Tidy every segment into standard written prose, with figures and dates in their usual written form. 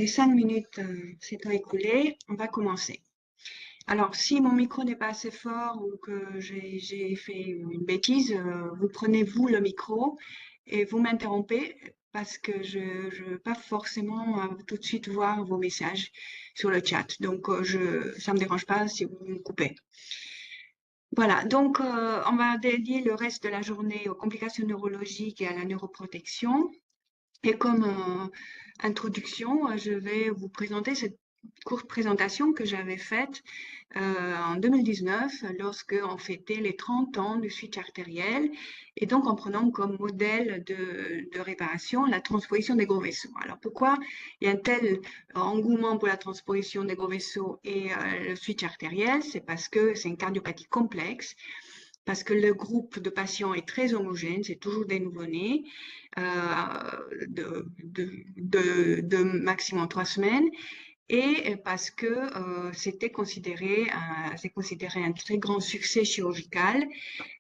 Les 5 minutes s'étant écoulées, on va commencer. Alors, si mon micro n'est pas assez fort ou que j'ai fait une bêtise, vous prenez vous le micro et vous m'interrompez parce que je ne veux pas forcément tout de suite voir vos messages sur le chat. Donc, ça ne me dérange pas si vous me coupez. Voilà, donc on va dédier le reste de la journée aux complications neurologiques et à la neuroprotection. Et comme introduction, je vais vous présenter cette courte présentation que j'avais faite en 2019 lorsque on fêtait les 30 ans du switch artériel et donc en prenant comme modèle de réparation la transposition des gros vaisseaux. Alors pourquoi il y a un tel engouement pour la transposition des gros vaisseaux et le switch artériel? C'est parce que c'est une cardiopathie complexe, parce que le groupe de patients est très homogène, c'est toujours des nouveau-nés de maximum 3 semaines, et parce que c'est considéré un très grand succès chirurgical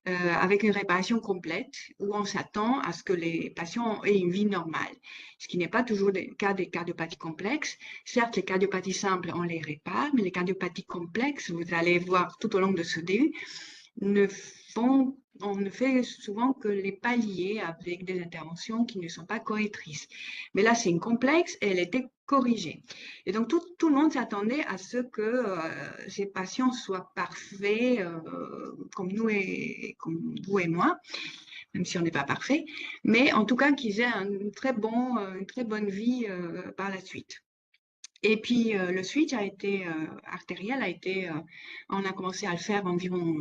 avec une réparation complète où on s'attend à ce que les patients aient une vie normale, ce qui n'est pas toujours le cas des cardiopathies complexes. Certes, les cardiopathies simples, on les répare, mais les cardiopathies complexes, vous allez voir tout au long de ce début, on ne fait souvent que les pallier avec des interventions qui ne sont pas correctrices. Mais là, c'est une complexe et elle était corrigée. Et donc, tout le monde s'attendait à ce que ces patients soient parfaits comme comme vous et moi, même si on n'est pas parfait, mais en tout cas qu'ils aient une très bonne vie par la suite. Et puis le switch artériel on a commencé à le faire environ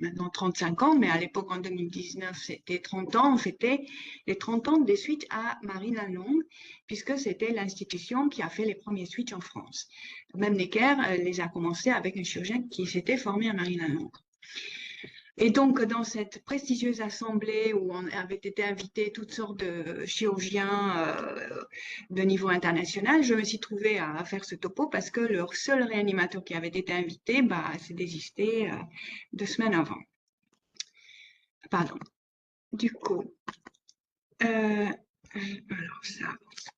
maintenant 35 ans, mais à l'époque en 2019 c'était 30 ans, on fêtait les 30 ans des switches à Marine-la-Longue, puisque c'était l'institution qui a fait les premiers switches en France. Même Necker les a commencés avec un chirurgien qui s'était formé à Marine-la-Longue. Et donc, dans cette prestigieuse assemblée où on avait été invité toutes sortes de chirurgiens de niveau international, je me suis trouvée à faire ce topo parce que le seul réanimateur qui avait été invité s'est désisté 2 semaines avant. Pardon. Du coup, alors ça,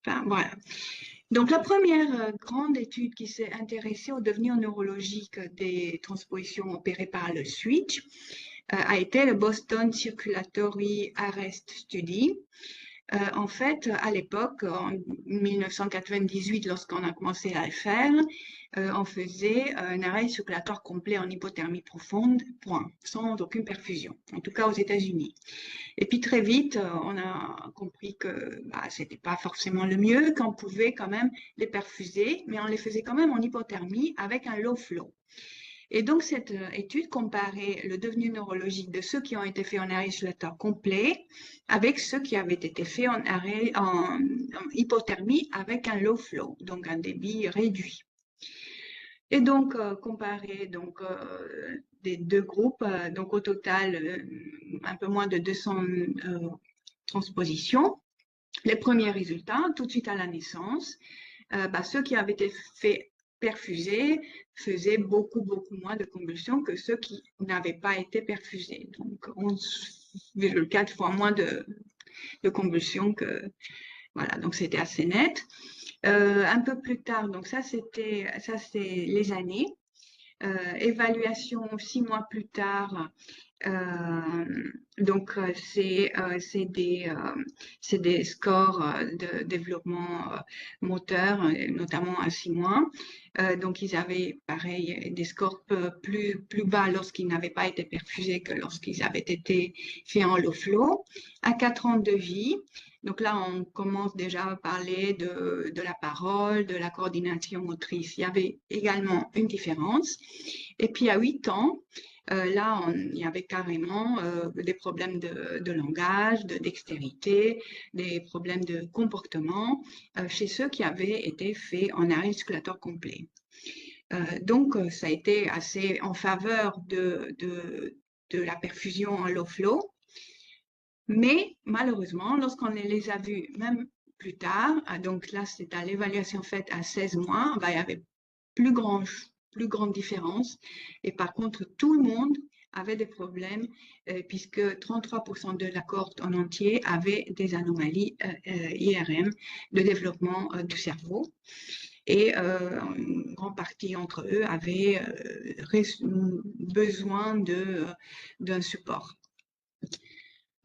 enfin, voilà. Donc, la première grande étude qui s'est intéressée au devenir neurologique des transpositions opérées par le switch a été le Boston Circulatory Arrest Study. En fait, à l'époque, en 1998, lorsqu'on a commencé à le faire, on faisait un arrêt circulatoire complet en hypothermie profonde, point, sans aucune perfusion, en tout cas aux États-Unis. Et puis très vite, on a compris que c'était pas forcément le mieux, qu'on pouvait quand même les perfuser, mais on les faisait quand même en hypothermie avec un low flow. Et donc, cette étude comparait le devenu neurologique de ceux qui ont été faits en arrêt circulatoire complet avec ceux qui avaient été faits en hypothermie avec un low flow, donc un débit réduit. Et donc, comparer des deux groupes, donc au total, un peu moins de 200 transpositions. Les premiers résultats, tout de suite à la naissance, ceux qui avaient été faits perfusés faisaient beaucoup moins de convulsions que ceux qui n'avaient pas été perfusés. Donc, 11,4 fois moins de convulsions que... Voilà, donc c'était assez net. Un peu plus tard, donc ça c'est les années. Évaluation 6 mois plus tard, donc c'est des scores de développement moteur, notamment à 6 mois. Donc ils avaient pareil des scores plus bas lorsqu'ils n'avaient pas été perfusés que lorsqu'ils avaient été faits en low flow. À 4 ans de vie, donc là, on commence déjà à parler de la parole, de la coordination motrice. Il y avait également une différence. Et puis à 8 ans, là, il y avait carrément des problèmes de langage, de dextérité, des problèmes de comportement chez ceux qui avaient été faits en arrêt circulatoire complet. Donc, ça a été assez en faveur de la perfusion en low flow. Mais malheureusement, lorsqu'on les a vus même plus tard, donc là c'est à l'évaluation faite à 16 mois, il y avait plus grande différence. Et par contre, tout le monde avaient des problèmes puisque 33% de la cohorte en entier avait des anomalies IRM de développement du cerveau. Et une grande partie entre eux avaient besoin d'un support.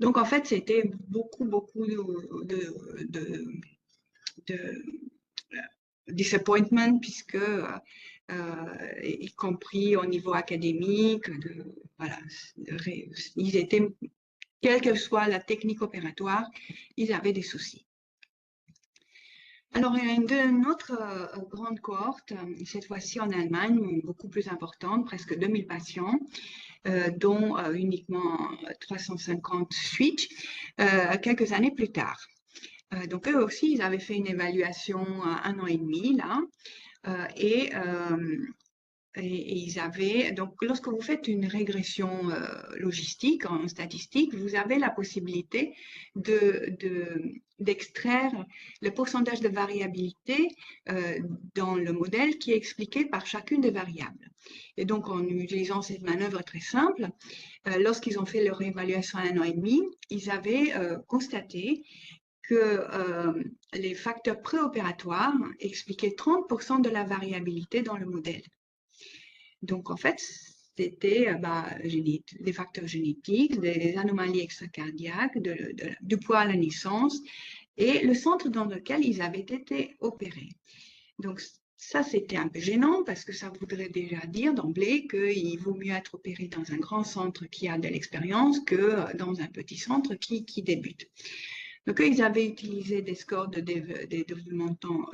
Donc, en fait, c'était beaucoup de disappointment, puisque, y compris au niveau académique, voilà, ils étaient, quelle que soit la technique opératoire, ils avaient des soucis. Alors, il y a une autre grande cohorte, cette fois-ci en Allemagne, beaucoup plus importante, presque 2000 patients, dont uniquement 350 switch, quelques années plus tard. Donc, eux aussi, ils avaient fait une évaluation 1 an et demi, là, et ils avaient, donc lorsque vous faites une régression logistique en statistique, vous avez la possibilité d'extraire le pourcentage de variabilité dans le modèle qui est expliqué par chacune des variables. Et donc, en utilisant cette manœuvre très simple, lorsqu'ils ont fait leur évaluation à 1 an et demi, ils avaient constaté que les facteurs préopératoires expliquaient 30% de la variabilité dans le modèle. Donc, en fait, c'était des facteurs génétiques, des anomalies extracardiaques, du poids à la naissance et le centre dans lequel ils avaient été opérés. Donc, ça, c'était un peu gênant parce que ça voudrait déjà dire d'emblée qu'il vaut mieux être opéré dans un grand centre qui a de l'expérience que dans un petit centre qui débute. Donc, ils avaient utilisé des scores de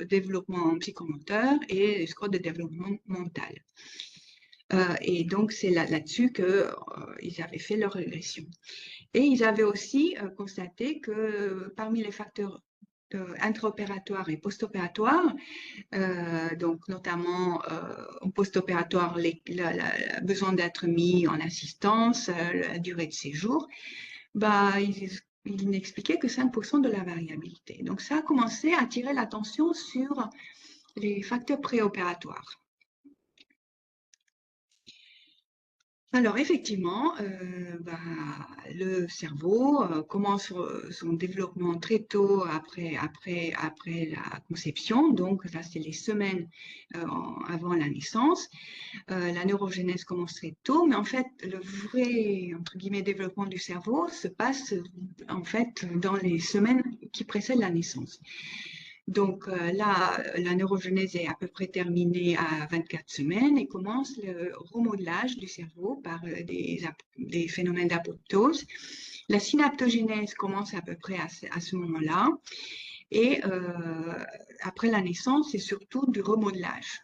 développement psychomoteur et des scores de développement mental. Et donc, c'est là-dessus qu'ils avaient fait leur régression. Et ils avaient aussi constaté que parmi les facteurs intraopératoires et post-opératoires, donc notamment en post-opératoire, le besoin d'être mis en assistance, la durée de séjour, il n'expliquait que 5% de la variabilité. Donc, ça a commencé à attirer l'attention sur les facteurs préopératoires. Alors, effectivement, le cerveau commence son développement très tôt après la conception. Donc, ça, c'est les semaines avant la naissance. La neurogénèse commence très tôt, mais en fait, le vrai, entre guillemets, développement du cerveau se passe, en fait, dans les semaines qui précèdent la naissance. Donc là, la neurogénèse est à peu près terminée à 24 semaines et commence le remodelage du cerveau par des phénomènes d'apoptose. La synaptogénèse commence à peu près à ce moment-là. Et après la naissance, c'est surtout du remodelage.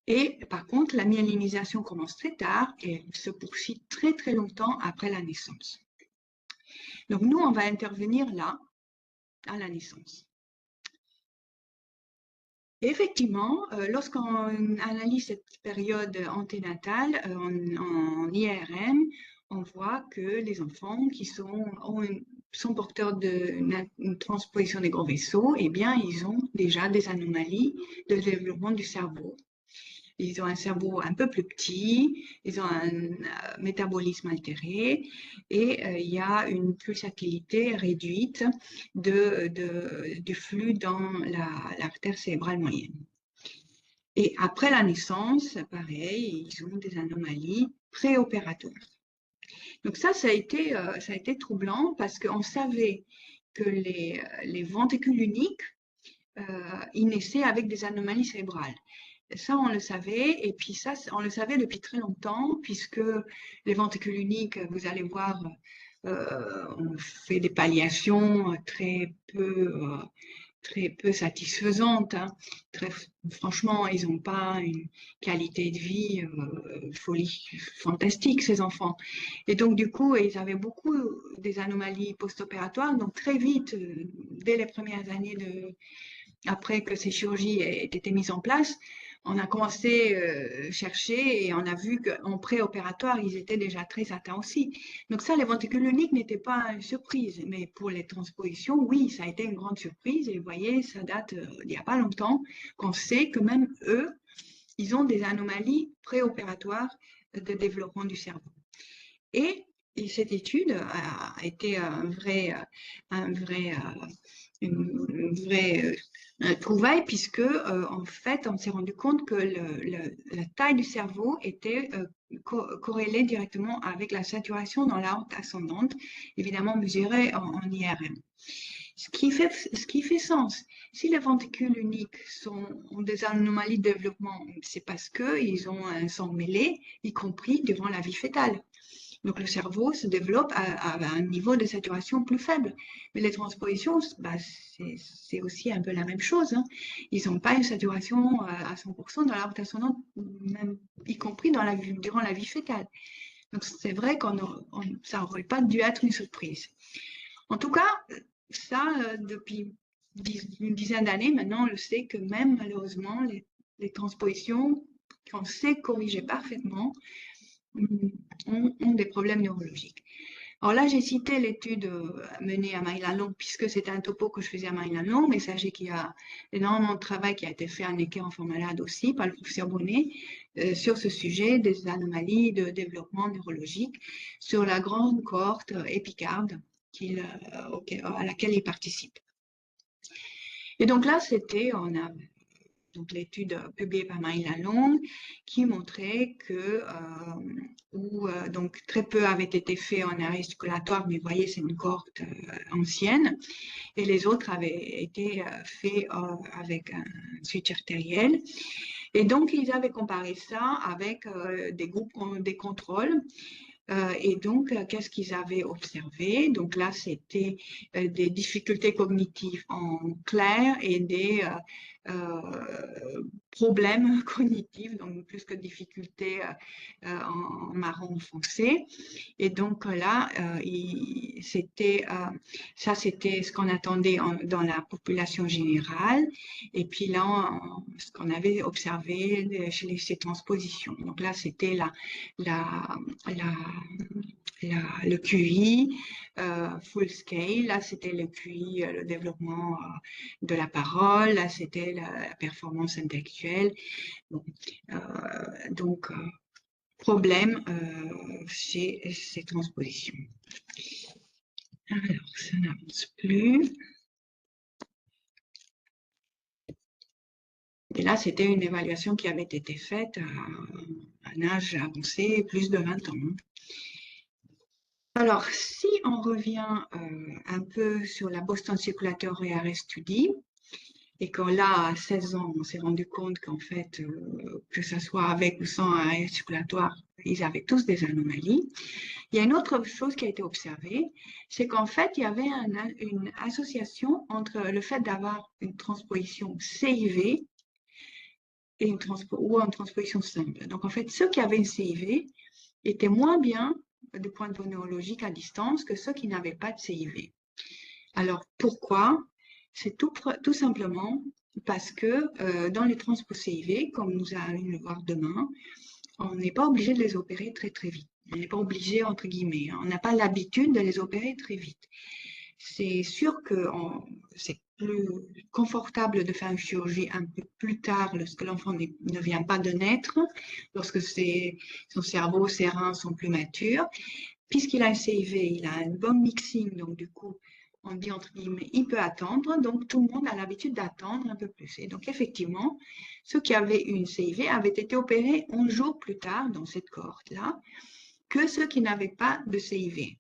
Et par contre, la myélinisation commence très tard et se poursuit très très longtemps après la naissance. Donc nous, on va intervenir là, à la naissance. Et effectivement, lorsqu'on analyse cette période anténatale en IRM, on voit que les enfants qui sont porteurs d'une transposition des gros vaisseaux, eh bien, ils ont déjà des anomalies de développement du cerveau. Ils ont un cerveau un peu plus petit, ils ont un métabolisme altéré et il y a une pulsatilité réduite du flux dans l'artère cérébrale moyenne. Et après la naissance, pareil, ils ont des anomalies préopératoires. Donc ça a été troublant parce qu'on savait que les ventricules uniques, ils naissaient avec des anomalies cérébrales. Ça, on le savait, et puis ça, on le savait depuis très longtemps, puisque les ventricules uniques, vous allez voir, on fait des palliations très peu satisfaisantes. Hein. Franchement, ils n'ont pas une qualité de vie fantastique, ces enfants. Et donc, du coup, ils avaient beaucoup des anomalies post-opératoires, donc très vite, dès les premières années après que ces chirurgies aient été mises en place, on a commencé à chercher et on a vu qu'en préopératoire, ils étaient déjà très atteints aussi. Donc ça, les ventricules uniques n'étaient pas une surprise, mais pour les transpositions, oui, ça a été une grande surprise. Et vous voyez, ça date d'il n'y a pas longtemps qu'on sait que même eux, ils ont des anomalies préopératoires de développement du cerveau. Et cette étude a été une vraie trouvaille, puisque en fait, on s'est rendu compte que la taille du cerveau était corrélée directement avec la saturation dans la horte ascendante, évidemment mesurée en IRM. Ce qui fait sens. Si les ventricules uniques ont des anomalies de développement, c'est parce qu'ils ont un sang mêlé, y compris durant la vie fœtale. Donc le cerveau se développe à un niveau de saturation plus faible. Mais les transpositions, bah, c'est aussi un peu la même chose, hein. Ils n'ont pas une saturation à 100% dans la horte ascendante, même y compris durant la vie fœtale. Donc c'est vrai que ça n'aurait pas dû être une surprise. En tout cas, ça, depuis une dizaine d'années, maintenant, on le sait que même malheureusement, les transpositions qu'on sait corriger parfaitement ont des problèmes neurologiques. Alors là, j'ai cité l'étude menée à Marie-Lalonde, puisque c'était un topo que je faisais à Marie-Lalonde, mais sachez qu'il y a énormément de travail qui a été fait à Necker enfants malades aussi par le professeur Bonnet sur ce sujet des anomalies de développement neurologique sur la grande cohorte épicarde à laquelle il participe. Et donc là, on a donc l'étude publiée par Marie Lalonde qui montrait que donc très peu avait été fait en arrêt circulatoire, mais vous voyez, c'est une cohorte ancienne, et les autres avaient été faits avec un switch artériel. Et donc, ils avaient comparé ça avec des groupes, des contrôles. Et donc, qu'est-ce qu'ils avaient observé? Donc là, c'était des difficultés cognitives en clair et des problèmes cognitifs, donc plus que difficultés en marron foncé. Et donc là, ça c'était ce qu'on attendait dans la population générale. Et puis là, ce qu'on avait observé chez ces transpositions. Donc là, c'était le QI full scale. Là, c'était le QI, le développement de la parole. Là, c'était la performance intellectuelle. Bon, donc, problème chez ces transpositions. Alors, ça n'avance plus. Et là, c'était une évaluation qui avait été faite à un âge avancé, plus de 20 ans. Alors, si on revient un peu sur la Boston Circulator Rearrest Study, et que là, à 16 ans, on s'est rendu compte qu'en fait, que ce soit avec ou sans arrêt circulatoire, ils avaient tous des anomalies. Il y a une autre chose qui a été observée, c'est qu'en fait, il y avait une association entre le fait d'avoir une transposition CIV et une transposition simple. Donc, en fait, ceux qui avaient une CIV étaient moins bien du point de vue neurologique à distance que ceux qui n'avaient pas de CIV. Alors, pourquoi? C'est tout simplement parce que dans les transpos CIV, comme nous allons le voir demain, on n'est pas obligé de les opérer très très vite. On n'est pas obligé, entre guillemets, on n'a pas l'habitude de les opérer très vite. C'est sûr que c'est plus confortable de faire une chirurgie un peu plus tard lorsque l'enfant ne vient pas de naître, lorsque son cerveau, ses reins sont plus matures. Puisqu'il a un CIV, il a un bon mixing, donc du coup, on dit entre guillemets, il peut attendre, donc tout le monde a l'habitude d'attendre un peu plus. Et donc effectivement, ceux qui avaient une CIV avaient été opérés 11 jours plus tard dans cette cohorte-là que ceux qui n'avaient pas de CIV.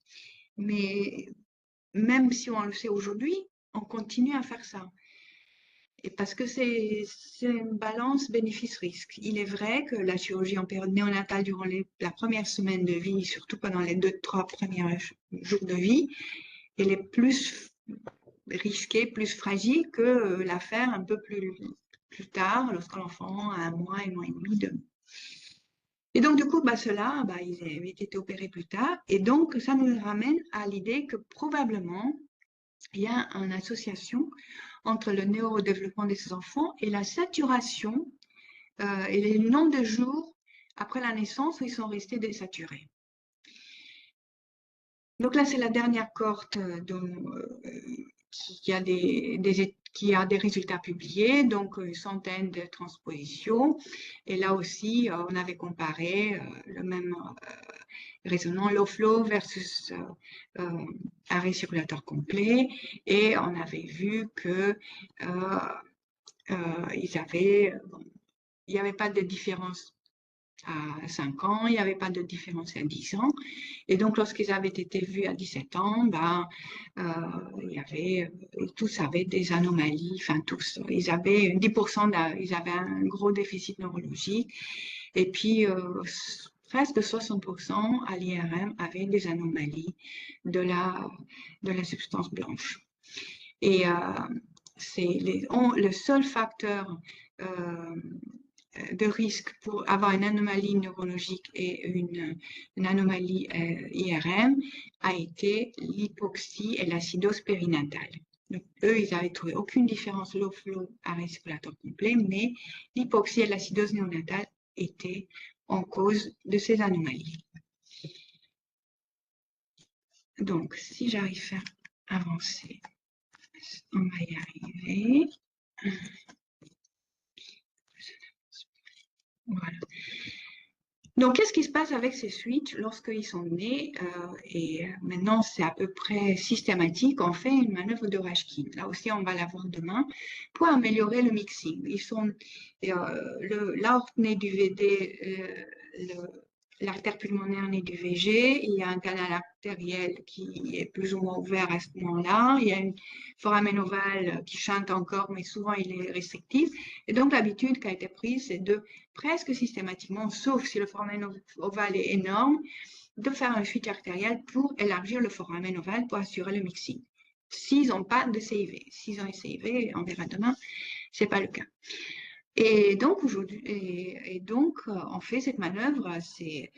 Mais même si on le sait aujourd'hui, on continue à faire ça. Et parce que c'est une balance bénéfice-risque. Il est vrai que la chirurgie en période néonatale durant la première semaine de vie, surtout pendant les 2-3 premiers jours de vie, elle est plus risquée, plus fragile que la faire un peu plus tard, lorsque l'enfant a 1 mois, 1 mois et demi, 2 mois. Et donc, du coup, ceux-là, ils avaient été opérés plus tard. Et donc, ça nous ramène à l'idée que probablement, il y a une association entre le neurodéveloppement des enfants et la saturation et le nombre de jours après la naissance où ils sont restés désaturés. Donc là, c'est la dernière cohorte qui a des résultats publiés, donc une centaine de transpositions. Et là aussi, on avait comparé résonant low flow versus arrêt circulatoire complet. Et on avait vu que il n'y avait pas de différence à 5 ans, il n'y avait pas de différence à 10 ans. Et donc, lorsqu'ils avaient été vus à 17 ans, tous avaient des anomalies, enfin tous, ils avaient 10%, ils avaient un gros déficit neurologique. Et puis, presque 60% à l'IRM avaient des anomalies de la substance blanche. Et c'est le seul facteur de risque pour avoir une anomalie neurologique et une anomalie IRM a été l'hypoxie et l'acidose périnatale. Donc, eux, ils n'avaient trouvé aucune différence low flow arrêt circulatoire complet, mais l'hypoxie et l'acidose néonatale étaient en cause de ces anomalies. Donc, si j'arrive à avancer, on va y arriver. Voilà. Donc, qu'est-ce qui se passe avec ces switches lorsqu'ils sont nés et maintenant, c'est à peu près systématique. On fait une manœuvre de Rashkin. Là aussi, on va la voir demain pour améliorer le mixing. L'aorte naît du VD, l'artère pulmonaire naît du VG. Il y a un canal artériel qui est plus ou moins ouvert à ce moment-là. Il y a une foramen ovale qui chante encore, mais souvent il est restrictif. Et donc, l'habitude qui a été prise, c'est de presque systématiquement, sauf si le foramen ovale est énorme, de faire un switch artériel pour élargir le foramen ovale pour assurer le mixing. S'ils n'ont pas de CIV. S'ils ont un CIV, on verra demain, ce n'est pas le cas. Et donc, on fait cette manœuvre, c'est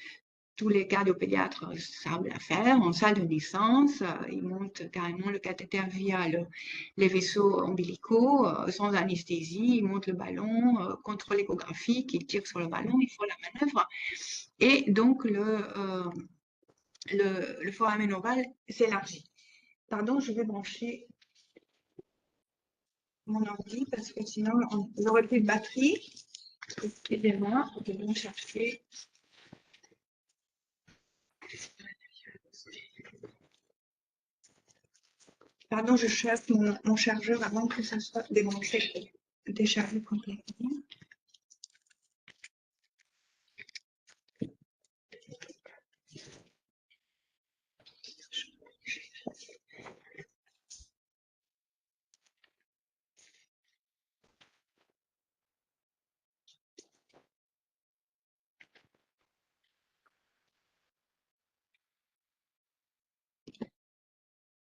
tous les cardiopédiatres savent la faire en salle de naissance. Ils montent carrément le cathéter via les vaisseaux ombilicaux sans anesthésie. Ils montent le ballon, contrôle échographique, ils tirent sur le ballon, ils font la manœuvre. Et donc, le foramen ovale s'élargit. Pardon, je vais brancher mon ordi parce que sinon, j'aurai plus de batterie. Excusez-moi, je vais chercher. Pardon, je cherche mon chargeur avant que ça soit débranché, déchargé complètement.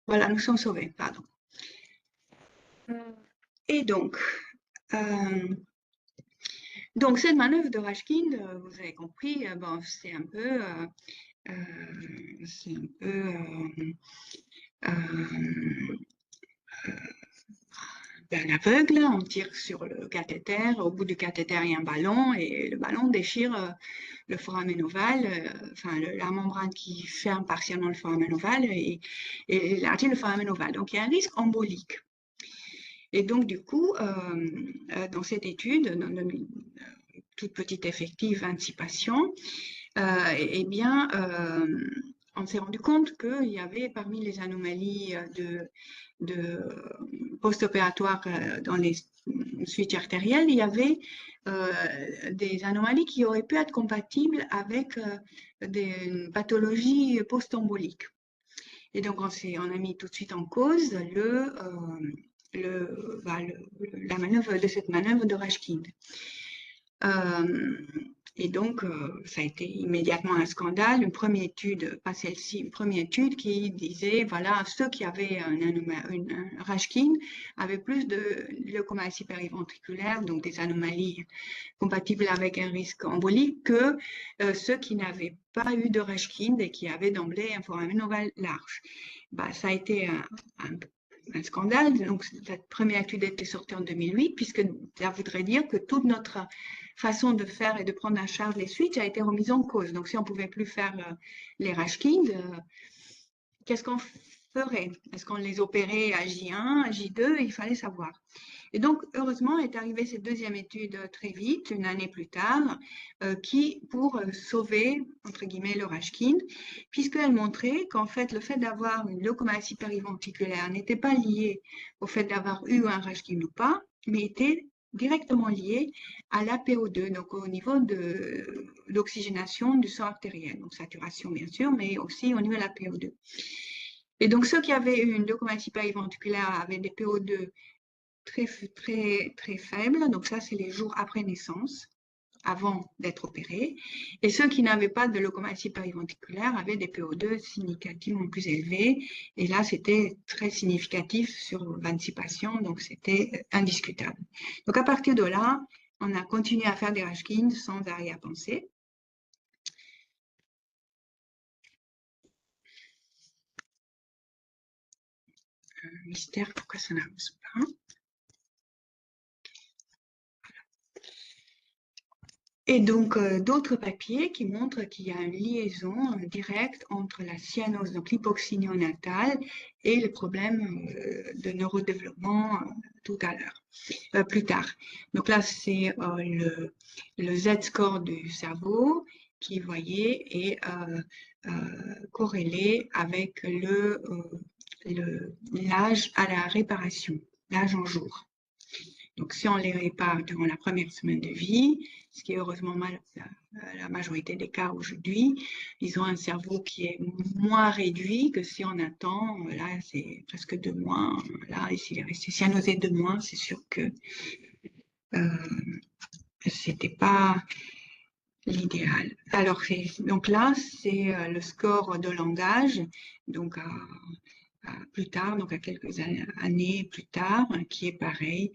Voilà, nous sommes sauvés, pardon. Et donc, cette manœuvre de Rashkin, vous avez compris, bon, c'est un peu un aveugle, on tire sur le cathéter, au bout du cathéter il y a un ballon et le ballon déchire le foramen ovale, la membrane qui ferme partiellement le foramen ovale et élargit le foramen ovale. Donc il y a un risque embolique. Et donc du coup, dans cette étude, dans une toute petite effective, 26 patients, on s'est rendu compte qu'il y avait parmi les anomalies de post-opératoire dans les switches artériels, il y avait des anomalies qui auraient pu être compatibles avec des pathologies post-emboliques. Et donc, on a mis tout de suite en cause la manœuvre de cette manœuvre de Rashkin. Et donc, ça a été immédiatement un scandale. Une première étude, pas celle-ci, une première étude qui disait, voilà, ceux qui avaient une Rashkin avaient plus de leucomatie périventriculaire, donc des anomalies compatibles avec un risque embolique, que ceux qui n'avaient pas eu de Rashkin et qui avaient d'emblée un foramen ovale large. Ça a été un scandale. Donc, cette première étude était sortie en 2008, puisque ça voudrait dire que toute notre façon de faire et de prendre en charge les switches a été remise en cause. Donc, si on ne pouvait plus faire les Rashkin, qu'est-ce qu'on ferait? Est-ce qu'on les opérait à J1, à J2? Il fallait savoir. Et donc, heureusement, est arrivée cette deuxième étude très vite, une année plus tard, pour sauver, entre guillemets, le Rajkin, puisqu'elle montrait qu'en fait, le fait d'avoir une leucomatie périventriculaire n'était pas lié au fait d'avoir eu un Rajkin ou pas, mais était directement lié à la PO2, donc au niveau de l'oxygénation du sang artériel, donc saturation bien sûr, mais aussi au niveau de la PO2. Et donc ceux qui avaient eu une leucomatie périventriculaire avaient des PO2 très faibles, donc ça c'est les jours après naissance, avant d'être opérés, et ceux qui n'avaient pas de leucomatie périventriculaire avaient des PO2 significativement plus élevés, et là c'était très significatif sur 26 patients, donc c'était indiscutable. Donc à partir de là, on a continué à faire des Rajkin sans arrière-pensée. Mystère, pourquoi ça n'avance pas? Et donc, d'autres papiers qui montrent qu'il y a une liaison directe entre la cyanose, donc l'hypoxie néonatale, et le problème de neurodéveloppement tout à l'heure, plus tard. Donc là, c'est le Z-score du cerveau qui, vous voyez, est corrélé avec l'âge à la réparation, l'âge en jours. Donc, si on les répare durant la première semaine de vie, ce qui est heureusement la majorité des cas aujourd'hui, ils ont un cerveau qui est moins réduit que si on attend, là, c'est presque 2 mois. Là, s'il est resté cyanosé 2 mois, c'est sûr que c'était pas l'idéal. Alors, donc là, c'est le score de langage, donc plus tard, donc à quelques années plus tard, qui est pareil,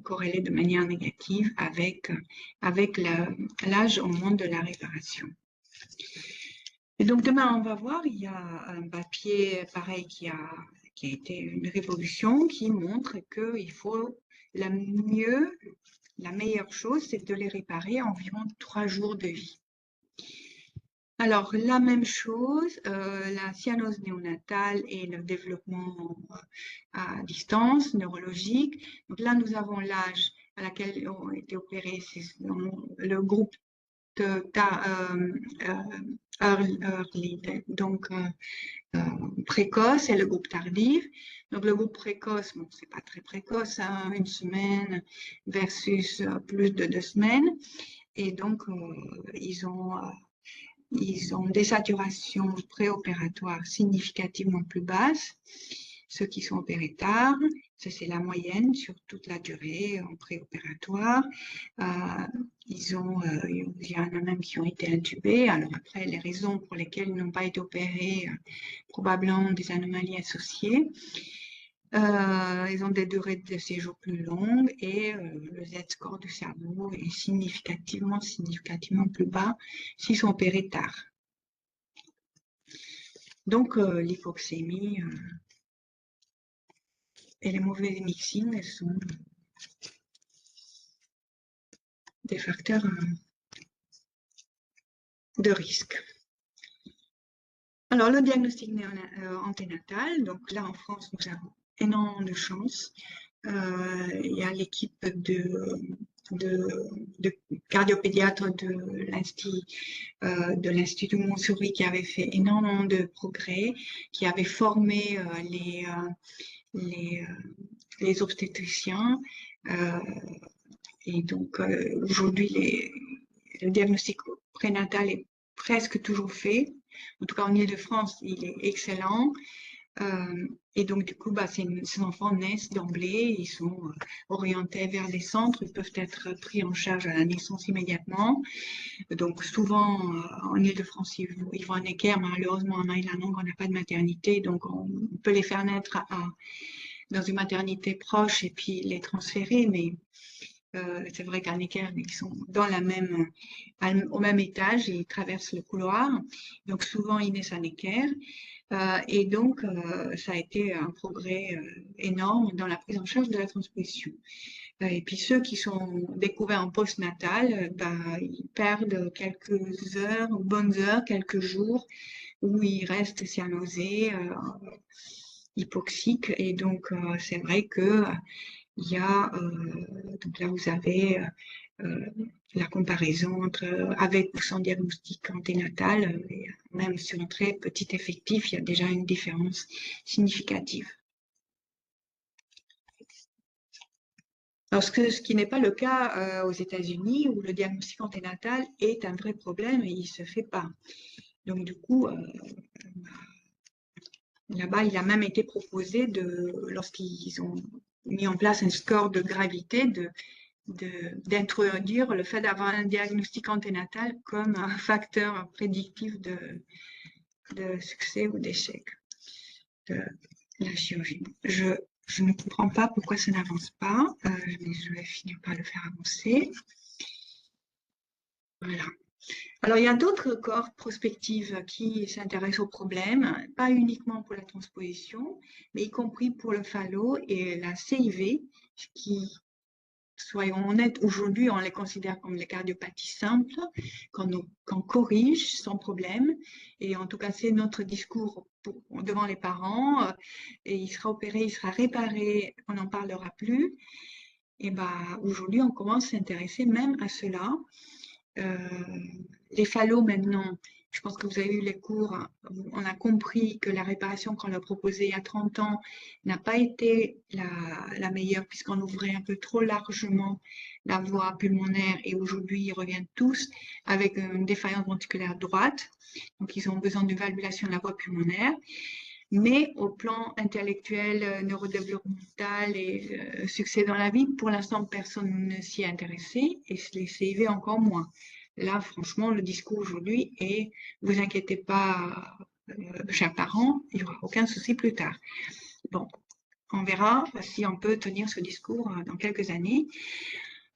corrélé de manière négative avec l'âge au moment de la réparation. Et donc demain, on va voir, il y a un papier pareil qui a été une révolution qui montre qu'il faut la meilleure chose, c'est de les réparer environ 3 jours de vie. Alors, la même chose, la cyanose néonatale et le développement à distance neurologique. Donc là, nous avons l'âge à laquelle ont été opérés, c'est le groupe early, donc précoce et le groupe tardif. Donc le groupe précoce, bon, c'est pas très précoce, hein, 1 semaine versus plus de 2 semaines. Et donc, ils ont des saturations préopératoires significativement plus basses. Ceux qui sont opérés tard, ça c'est la moyenne sur toute la durée en préopératoire. Il y en a même qui ont été intubés. Alors après, les raisons pour lesquelles ils n'ont pas été opérés, probablement des anomalies associées. Ils ont des durées de séjour plus longues et le Z-score du cerveau est significativement plus bas s'ils sont opérés tard. Donc, l'hypoxémie et les mauvais mixings sont des facteurs de risque. Alors, le diagnostic anténatal, donc là en France, nous avons énormément de chance. Il y a l'équipe de cardiopédiatres de l'Institut Montsouris qui avait fait énormément de progrès, qui avait formé les obstétriciens. Et donc, aujourd'hui, le diagnostic prénatal est presque toujours fait. En tout cas, en Île-de-France, il est excellent. Et donc, du coup, ces enfants naissent d'emblée, ils sont orientés vers des centres, ils peuvent être pris en charge à la naissance immédiatement. Donc, souvent, en Île-de-France, ils vont à Necker, malheureusement, à Maïlanong, on n'a pas de maternité, donc on peut les faire naître dans une maternité proche et puis les transférer, mais c'est vrai qu'à Necker, ils sont au même étage, ils traversent le couloir, donc souvent ils naissent à Necker. Et donc, ça a été un progrès énorme dans la prise en charge de la transposition. Et puis ceux qui sont découverts en postnatal, ils perdent quelques heures, bonnes heures, quelques jours, où ils restent cyanosés, hypoxiques. Et donc, c'est vrai que il y a, donc là vous avez la comparaison avec ou sans diagnostic anténatal, et même sur un très petit effectif, il y a déjà une différence significative. Alors, ce qui n'est pas le cas aux États-Unis, où le diagnostic anténatal est un vrai problème et il ne se fait pas. Donc, du coup, là-bas, il a même été proposé, lorsqu'ils ont mis en place un score de gravité, d'introduire le fait d'avoir un diagnostic anténatal comme un facteur prédictif de succès ou d'échec de la chirurgie. Je ne comprends pas pourquoi ça n'avance pas, mais je vais finir par le faire avancer. Voilà. Alors, il y a d'autres cohortes prospectives qui s'intéressent au problème, pas uniquement pour la transposition, mais y compris pour le phallo et la CIV, qui, soyons honnêtes, aujourd'hui, on les considère comme les cardiopathies simples, qu'on corrige sans problème. Et en tout cas, c'est notre discours devant les parents. Et il sera opéré, il sera réparé, on n'en parlera plus. Et bah, aujourd'hui, on commence à s'intéresser même à cela. Les phallos maintenant, je pense que vous avez eu les cours, on a compris que la réparation qu'on leur proposait il y a 30 ans n'a pas été la meilleure puisqu'on ouvrait un peu trop largement la voie pulmonaire et aujourd'hui ils reviennent tous avec une défaillance ventriculaire droite, donc ils ont besoin d'une valvulation de la voie pulmonaire. Mais au plan intellectuel, neurodéveloppemental et succès dans la vie, pour l'instant, personne ne s'y est intéressé et les CIV encore moins. Là, franchement, le discours aujourd'hui est « vous inquiétez pas, chers parents, il n'y aura aucun souci plus tard ». Bon, on verra si on peut tenir ce discours dans quelques années.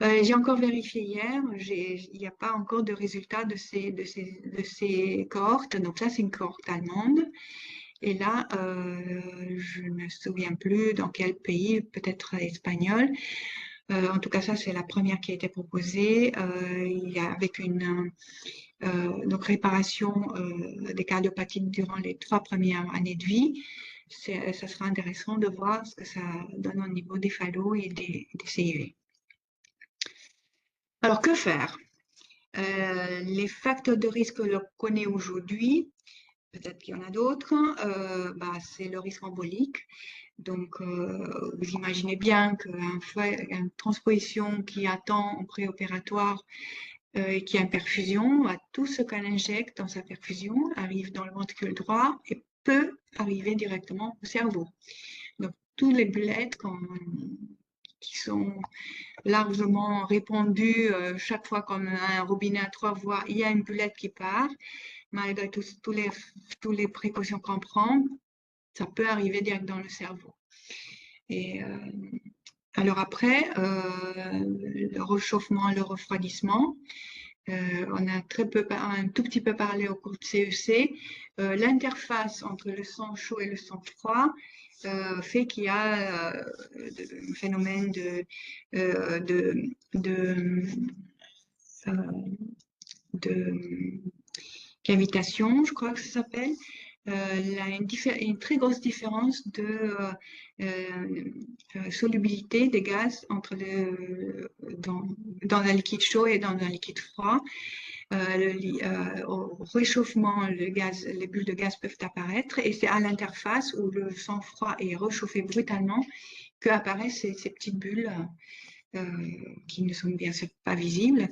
J'ai encore vérifié hier, il n'y a pas encore de résultats de ces cohortes. Donc ça, c'est une cohorte allemande. Et là, je ne me souviens plus dans quel pays, peut-être espagnol. En tout cas, ça, c'est la première qui a été proposée. Il y a avec une donc réparation des cardiopathies durant les 3 premières années de vie. Ça sera intéressant de voir ce que ça donne au niveau des phallos et des CIV. Alors, que faire? Les facteurs de risque que l'on connaît aujourd'hui, peut-être qu'il y en a d'autres, c'est le risque embolique. Donc, vous imaginez bien qu'une transposition qui attend en préopératoire et qui a une perfusion, tout ce qu'elle injecte dans sa perfusion arrive dans le ventricule droit et peut arriver directement au cerveau. Donc, tous les bullets qui sont largement répandues, chaque fois comme un robinet à 3 voies, il y a une bullette qui part, malgré toutes les précautions qu'on prend, ça peut arriver direct dans le cerveau. Et alors après, le réchauffement, le refroidissement, on a un tout petit peu parlé au cours de CEC. L'interface entre le sang chaud et le sang froid fait qu'il y a un phénomène de cavitation, je crois que ça s'appelle. Une très grosse différence de solubilité des gaz dans un liquide chaud et dans un liquide froid. Au réchauffement, les bulles de gaz peuvent apparaître et c'est à l'interface où le sang froid est réchauffé brutalement qu'apparaissent ces petites bulles qui ne sont bien sûr pas visibles.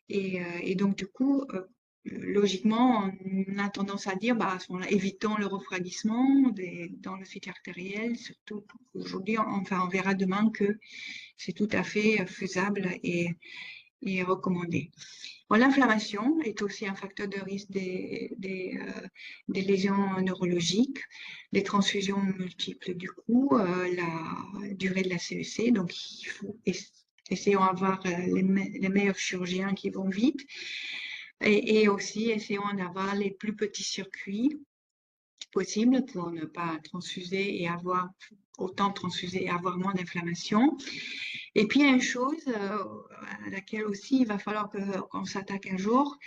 Et donc, du coup, logiquement, on a tendance à dire, à ce moment-là, évitons le refroidissement dans le site artériel, surtout aujourd'hui, on verra demain que c'est tout à fait faisable et recommandé. Bon, l'inflammation est aussi un facteur de risque des lésions neurologiques, les transfusions multiples du coup, la durée de la CEC, donc il faut essayons d'avoir les meilleurs chirurgiens qui vont vite et aussi essayons d'avoir les plus petits circuits possibles pour ne pas transfuser et avoir autant transfuser et avoir moins d'inflammation. Et puis, il y a une chose à laquelle aussi il va falloir qu'on s'attaque un jour,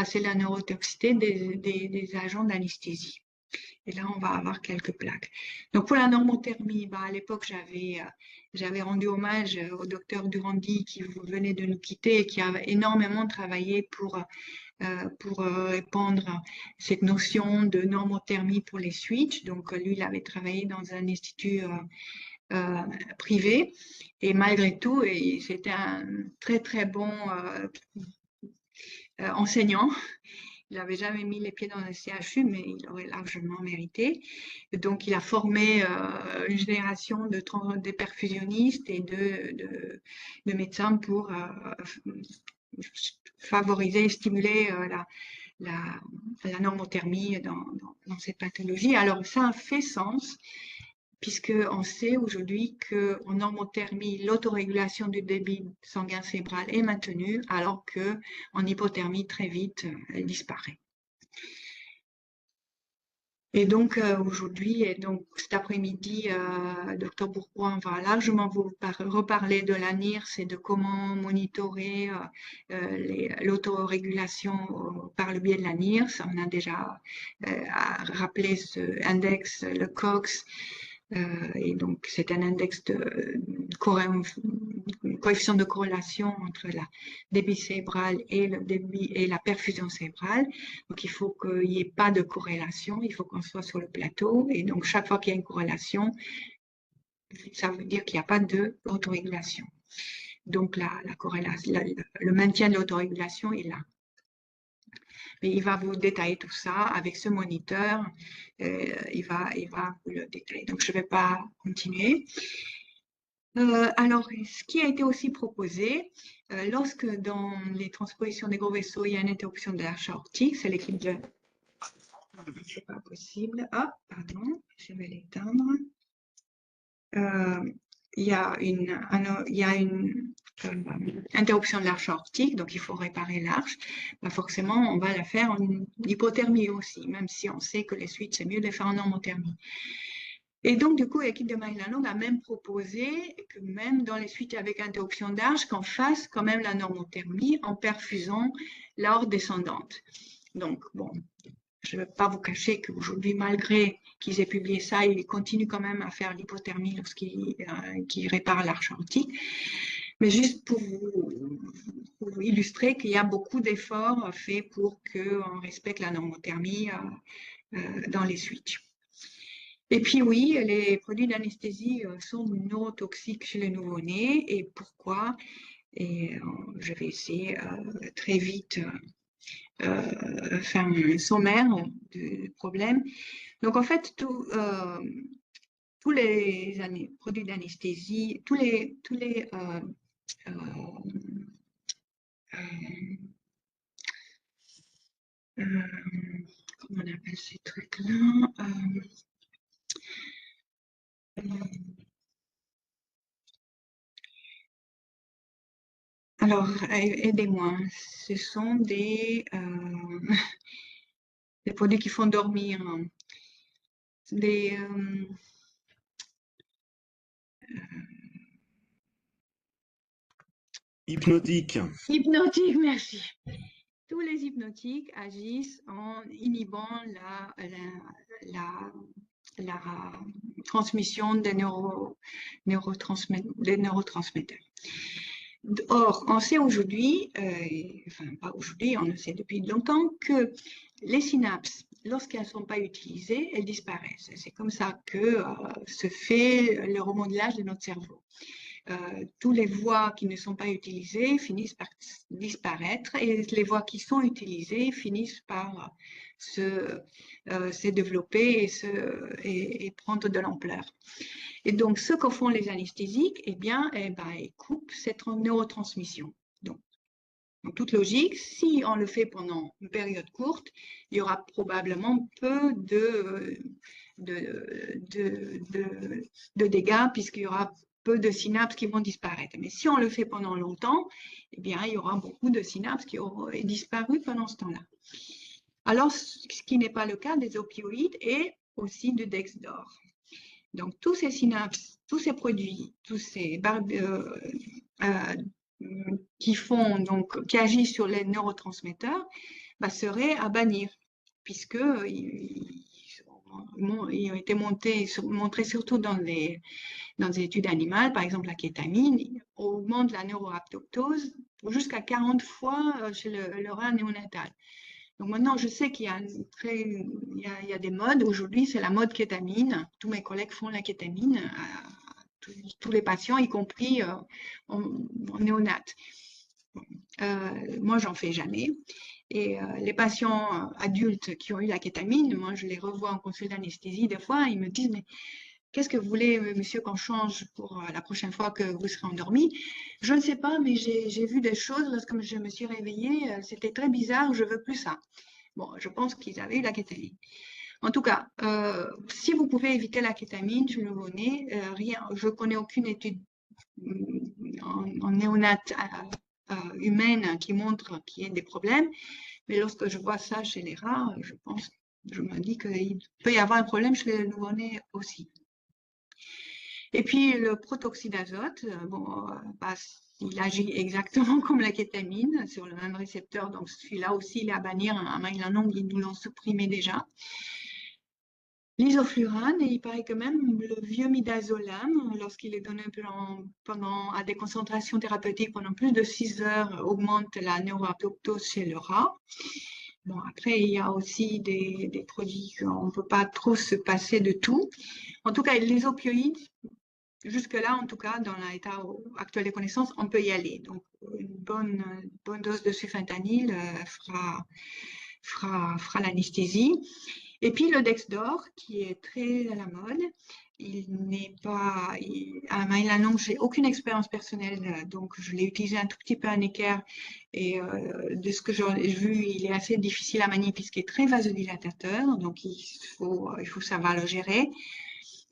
c'est la neurotoxicité des agents d'anesthésie. Et là, on va avoir quelques plaques. Donc, pour la normothermie, à l'époque, j'avais rendu hommage au docteur Durandi qui venait de nous quitter et qui a énormément travaillé pour répandre cette notion de normothermie pour les switches. Donc, lui, il avait travaillé dans un institut euh, privé et malgré tout, c'était un très, très bon enseignant. Il n'avait jamais mis les pieds dans un CHU, mais il aurait largement mérité. Donc, il a formé une génération de perfusionnistes et de médecins pour favoriser et stimuler la normothermie dans cette pathologie. Alors, ça a fait sens, puisqu'on sait aujourd'hui qu'en normothermie, l'autorégulation du débit sanguin cérébral est maintenue, alors qu'en hypothermie, très vite, elle disparaît. Et donc aujourd'hui, et donc cet après-midi, Dr Bourgoin va largement vous reparler de la NIRS et de comment monitorer l'autorégulation par le biais de la NIRS. On a déjà rappelé ce index, le COX, et donc c'est un index de coefficient de corrélation entre la débit cérébral et le débit et la perfusion cérébrale. Donc il faut qu'il n'y ait pas de corrélation, il faut qu'on soit sur le plateau. Et donc chaque fois qu'il y a une corrélation, ça veut dire qu'il n'y a pas d'autorégulation. Donc la corrélation, le maintien de l'autorégulation est là. Mais il va vous détailler tout ça avec ce moniteur. Il va vous le détailler. Donc je ne vais pas continuer. Alors, ce qui a été aussi proposé, lorsque dans les transpositions des gros vaisseaux, il y a une interruption de l'arche aortique, c'est l'équipe de... C'est pas possible. Ah, pardon, je vais l'éteindre. Il y a une interruption de l'arche aortique, donc il faut réparer l'arche. Forcément, on va la faire en hypothermie aussi, même si on sait que les suites, c'est mieux de les faire en normothermie. Et donc, du coup, l'équipe de Marie Lalonde a même proposé que même dans les suites avec interruption d'arche, qu'on fasse quand même la normothermie en perfusant l'aorte descendante. Donc, bon, je ne vais pas vous cacher qu'aujourd'hui, malgré qu'ils aient publié ça, ils continuent quand même à faire l'hypothermie lorsqu'ils réparent l'arche aortique. Mais juste pour vous illustrer qu'il y a beaucoup d'efforts faits pour qu'on respecte la normothermie dans les suites. Et puis oui, les produits d'anesthésie sont neurotoxiques chez les nouveau-nés. Et pourquoi? Et je vais essayer très vite faire un sommaire du problème. Donc en fait, tous les produits d'anesthésie, comment on appelle ces trucs-là? Alors, aidez-moi. Ce sont des produits qui font dormir. Des hypnotiques. Hypnotiques, merci. Tous les hypnotiques agissent en inhibant la transmission des neurotransmetteurs. Or, on sait aujourd'hui, enfin pas aujourd'hui, on le sait depuis longtemps, que les synapses, lorsqu'elles ne sont pas utilisées, elles disparaissent. C'est comme ça que se fait le remodelage de notre cerveau. Toutes les voies qui ne sont pas utilisées finissent par disparaître et les voies qui sont utilisées finissent par se développer et prendre de l'ampleur. Et donc, ce que font les anesthésiques, ils coupent cette neurotransmission. Donc, en toute logique, si on le fait pendant une période courte, il y aura probablement peu de dégâts puisqu'il y aura peu de synapses qui vont disparaître. Mais si on le fait pendant longtemps, il y aura beaucoup de synapses qui auront disparu pendant ce temps-là. Alors, ce qui n'est pas le cas des opioïdes et aussi du Dexdor. Donc, tous ces synapses, tous ces produits, tous ces qui agissent sur les neurotransmetteurs, seraient à bannir, puisque ils ont été montrés surtout dans des études animales, par exemple la kétamine, augmente la neuroapoptose jusqu'à 40 fois chez le rat néonatal. Donc maintenant, je sais qu'il y a, il y a des modes. Aujourd'hui, c'est la mode kétamine. Tous mes collègues font la kétamine, tous les patients, y compris en néonat. Moi, j'en fais jamais. Et les patients adultes qui ont eu la kétamine, moi, je les revois en consulte d'anesthésie des fois, ils me disent, mais qu'est-ce que vous voulez, monsieur, qu'on change pour la prochaine fois que vous serez endormi? Je ne sais pas, mais j'ai vu des choses lorsque je me suis réveillée. C'était très bizarre, je veux plus ça. Bon, je pense qu'ils avaient eu la kétamine. En tout cas, si vous pouvez éviter la kétamine chez le nouveau-né, rien, je ne connais aucune étude en néonat humaine qui montre qu'il y a des problèmes. Mais lorsque je vois ça chez les rats, je me dis qu'il peut y avoir un problème chez les nouveau-nés aussi. Et puis le protoxyde d'azote, il agit exactement comme la kétamine sur le même récepteur, donc celui-là aussi il est à bannir. À Maïlanon, ils nous l'ont supprimé déjà. L'isoflurane, et il paraît que même le vieux midazolam, lorsqu'il est donné à des concentrations thérapeutiques pendant plus de 6 heures, augmente la neuroapoptose chez le rat. Bon, après, il y a aussi des produits qu'on ne peut pas trop se passer de tout. En tout cas, les opioïdes, jusque-là, en tout cas, dans l'état actuel des connaissances, on peut y aller. Donc, une bonne dose de sulfentanyl fera l'anesthésie. Et puis le Dexdor, qui est très à la mode, il n'est pas... à Maïlanon, j'ai aucune expérience personnelle, donc je l'ai utilisé un tout petit peu à Necker, et de ce que j'ai vu, il est assez difficile à manier puisqu'il est très vasodilatateur, donc il faut savoir le gérer.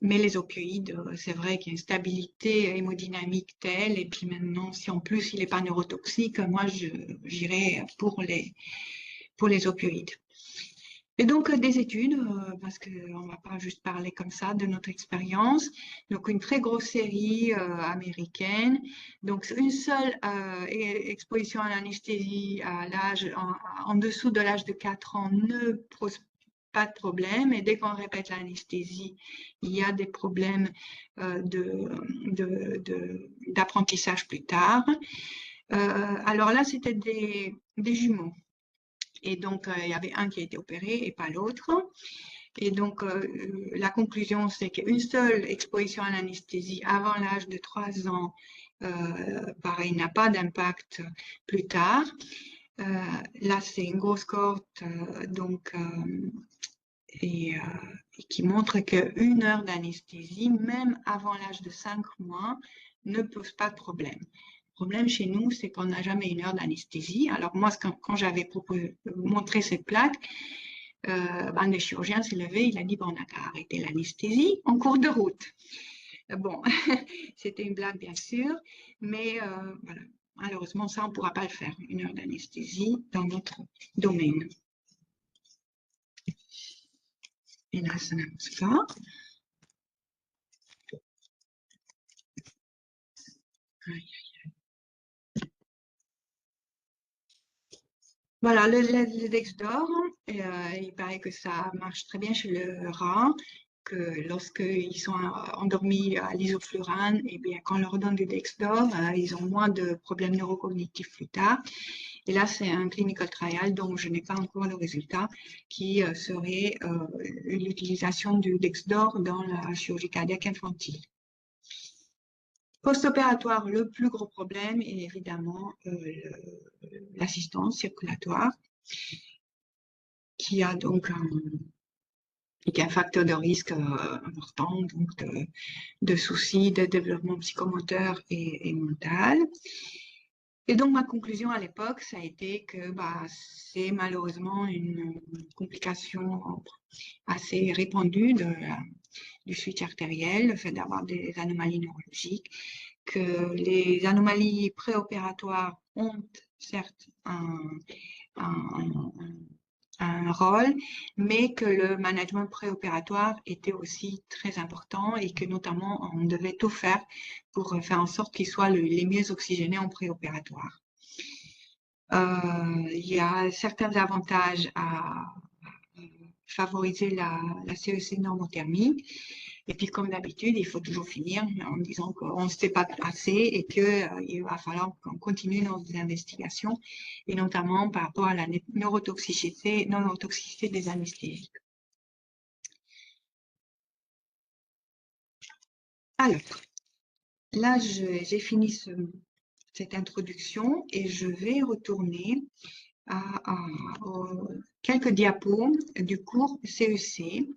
Mais les opioïdes, c'est vrai qu'il y a une stabilité hémodynamique telle, et puis maintenant, si en plus il n'est pas neurotoxique, moi j'irais pour les opioïdes. Et donc, des études, parce qu'on ne va pas juste parler comme ça de notre expérience. Donc, une très grosse série américaine. Donc, une seule exposition à l'anesthésie à l'âge, en dessous de l'âge de 4 ans ne pose pas de problème. Et dès qu'on répète l'anesthésie, il y a des problèmes d'apprentissage plus tard. Alors là, c'était des jumeaux. Et donc, il y avait un qui a été opéré et pas l'autre. Et donc, la conclusion, c'est qu'une seule exposition à l'anesthésie avant l'âge de 3 ans, pareil, n'a pas d'impact plus tard. Là, c'est une grosse cohorte, et qui montre qu'une heure d'anesthésie, même avant l'âge de 5 mois, ne pose pas de problème. Le problème chez nous, c'est qu'on n'a jamais une heure d'anesthésie. Alors moi, quand j'avais montré cette plaque, un des chirurgiens s'est levé, il a dit, bon, on n'a qu'à arrêter l'anesthésie en cours de route. Bon, c'était une blague, bien sûr, mais voilà. Malheureusement, ça, on ne pourra pas le faire, une heure d'anesthésie dans notre domaine. Et là, ça n'avance pas. Voilà, le Dexdor, il paraît que ça marche très bien chez le rat, que lorsqu'ils sont endormis à l'isoflurane, et bien quand on leur donne du Dexdor, ils ont moins de problèmes neurocognitifs plus tard. Et là, c'est un clinical trial dont je n'ai pas encore le résultat, qui serait l'utilisation du Dexdor dans la chirurgie cardiaque infantile. Post-opératoire, le plus gros problème est évidemment l'assistance circulatoire, qui a donc un facteur de risque important, donc de soucis de développement psychomoteur et mental. Et donc, ma conclusion à l'époque, ça a été que c'est malheureusement une complication assez répandue du switch artériel, le fait d'avoir des anomalies neurologiques, que les anomalies préopératoires ont certes un rôle, mais que le management préopératoire était aussi très important et que notamment on devait tout faire pour faire en sorte qu'ils soient les mieux oxygénés en préopératoire. Il y a certains avantages à favoriser la CEC normothermie. Et puis, comme d'habitude, il faut toujours finir en disant qu'on ne sait pas assez et qu'il va falloir qu'on continue nos investigations, et notamment par rapport à la neurotoxicité des anesthésiques. Alors, là, j'ai fini cette introduction et je vais retourner aux quelques diapos du cours CEC.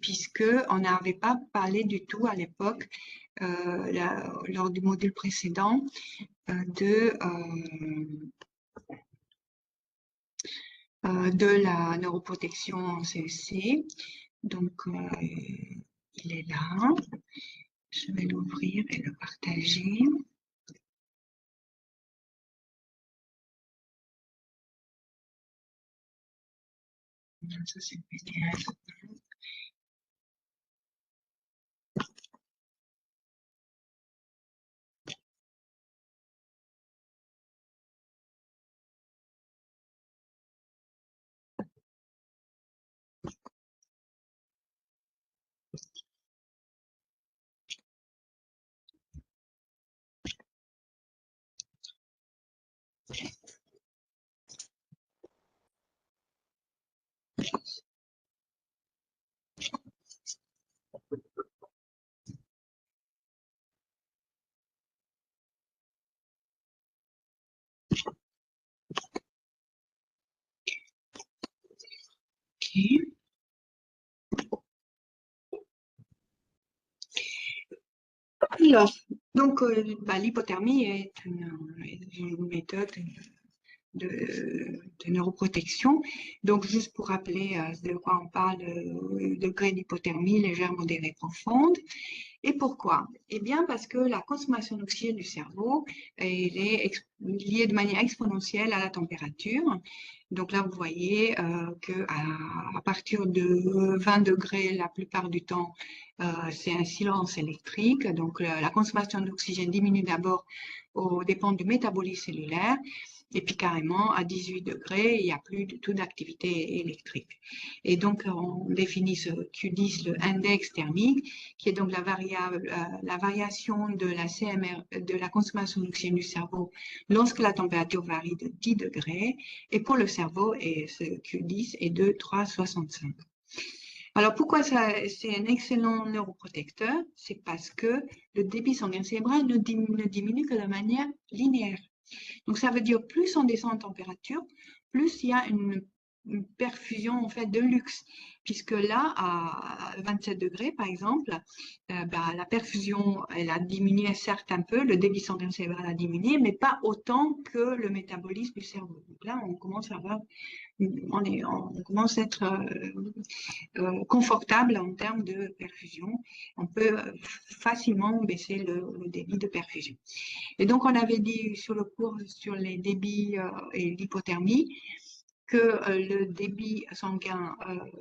Puisqu'on n'avait pas parlé du tout à l'époque, lors du module précédent, de la neuroprotection en CEC. Donc, il est là. Je vais l'ouvrir et le partager. Ça, c'est le PDF. OK. Alors, donc, l'hypothermie est une méthode de neuroprotection. Donc, juste pour rappeler de quoi on parle, degré d'hypothermie légère, modérée, profonde. Et pourquoi? Eh bien, parce que la consommation d'oxygène du cerveau est liée de manière exponentielle à la température. Donc là, vous voyez qu'à partir de 20 degrés, la plupart du temps, c'est un silence électrique. Donc la consommation d'oxygène diminue d'abord aux dépens du métabolisme cellulaire. Et puis carrément, à 18 degrés, il n'y a plus du tout d'activité électrique. Et donc, on définit ce Q10, le index thermique, qui est donc la variation de la CMR, de la consommation d'oxygène du cerveau lorsque la température varie de 10 degrés. Et pour le cerveau, ce Q10 est de 3,65. Alors, pourquoi c'est un excellent neuroprotecteur? C'est parce que le débit sanguin cérébral ne diminue que de manière linéaire. Donc, ça veut dire plus on descend en température, plus il y a une perfusion en fait de luxe, puisque là, à 27 degrés par exemple, la perfusion, elle a diminué certes un peu, le débit sanguin cérébral a diminué, mais pas autant que le métabolisme du cerveau. Donc là, on commence à avoir, on commence à être confortable en termes de perfusion. On peut facilement baisser le débit de perfusion. Et donc, on avait dit sur le cours sur les débits et l'hypothermie que le débit sanguin,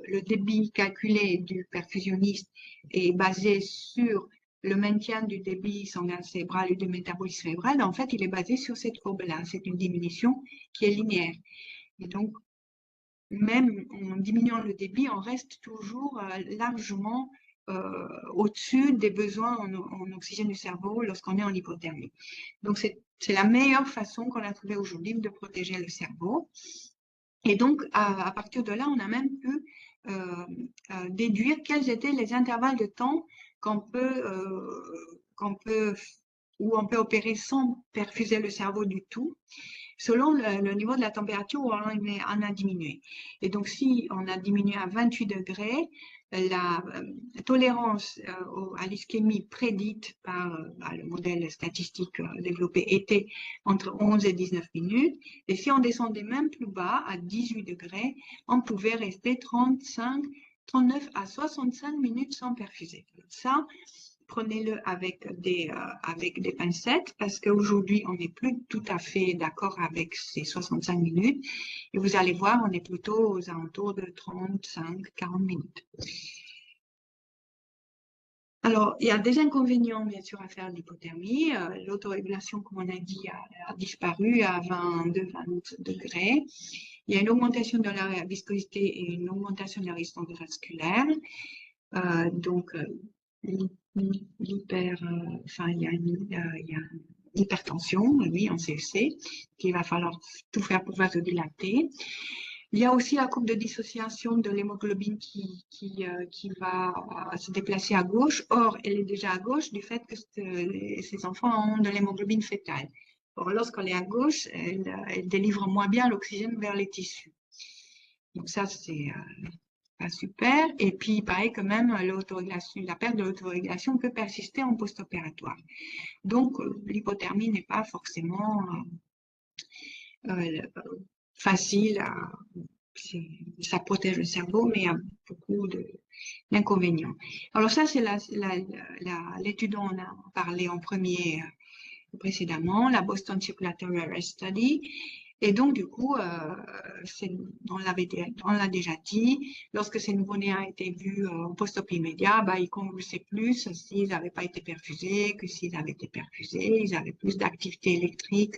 le débit calculé du perfusionniste est basé sur le maintien du débit sanguin cérébral et du métabolisme cérébral. En fait, il est basé sur cette courbe-là. C'est une diminution qui est linéaire. Et donc, même en diminuant le débit, on reste toujours largement au-dessus des besoins en oxygène du cerveau lorsqu'on est en hypothermie. Donc, c'est la meilleure façon qu'on a trouvé aujourd'hui de protéger le cerveau. Et donc, à partir de là, on a même pu déduire quels étaient les intervalles de temps où on peut opérer sans perfuser le cerveau du tout, selon le niveau de la température où on a diminué. Et donc, si on a diminué à 28 degrés, la tolérance à l'ischémie prédite par le modèle statistique développé était entre 11 et 19 minutes. Et si on descendait même plus bas, à 18 degrés, on pouvait rester 39 à 65 minutes sans perfuser. Ça, prenez-le avec des pincettes parce qu'aujourd'hui, on n'est plus tout à fait d'accord avec ces 65 minutes. Et vous allez voir, on est plutôt aux alentours de 35-40 minutes. Alors, il y a des inconvénients, bien sûr, à faire l'hypothermie. L'autorégulation, comme on a dit, a disparu à 22-20 degrés. il y a une augmentation de la viscosité et une augmentation de la résistance vasculaire. Donc, enfin, il y a une hypertension, oui, en CEC, qu'il va falloir tout faire pour vasodilater. Il y a aussi la courbe de dissociation de l'hémoglobine qui va se déplacer à gauche. Or, elle est déjà à gauche du fait que ces enfants ont de l'hémoglobine fétale. Or, lorsqu'elle est à gauche, elle délivre moins bien l'oxygène vers les tissus. Donc ça, c'est pas super. Et puis, il paraît que même la perte de l'autorégulation peut persister en post-opératoire. Donc, l'hypothermie n'est pas forcément facile ça protège le cerveau, mais il y a beaucoup d'inconvénients. Alors ça, c'est l'étude dont on a parlé en premier précédemment, la Boston Circulatory Arrest Study. Et donc, du coup, on l'a déjà dit, lorsque ces nouveau-nés ont été vus en post-op immédiat, ils convulsaient plus s'ils n'avaient pas été perfusés que s'ils avaient été perfusés. Ils avaient plus d'activité électrique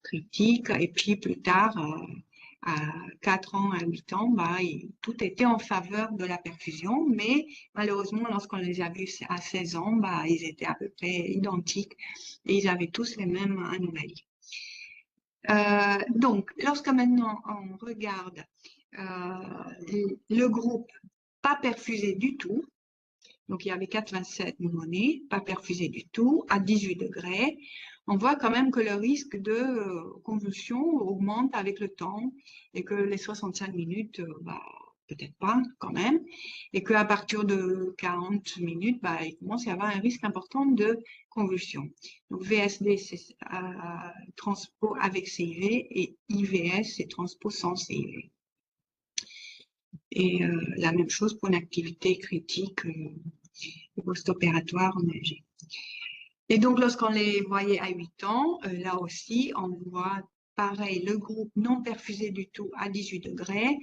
critique. Et puis, plus tard, à 4 ans, à 8 ans, tout était en faveur de la perfusion, mais malheureusement, lorsqu'on les a vus à 16 ans, ils étaient à peu près identiques et ils avaient tous les mêmes anomalies. Donc, lorsque maintenant on regarde le groupe pas perfusé du tout, donc il y avait 87 nouveau-nés, pas perfusés du tout, à 18 degrés, on voit quand même que le risque de convulsion augmente avec le temps et que les 65 minutes, peut-être pas quand même, et qu'à partir de 40 minutes, il commence à y avoir un risque important de convulsion. Donc VSD, c'est transpo avec CIV et IVS, c'est transpo sans CIV. Et la même chose pour une activité critique post-opératoire enneigée. Et donc, lorsqu'on les voyait à 8 ans, là aussi, on voit pareil, le groupe non perfusé du tout à 18 degrés.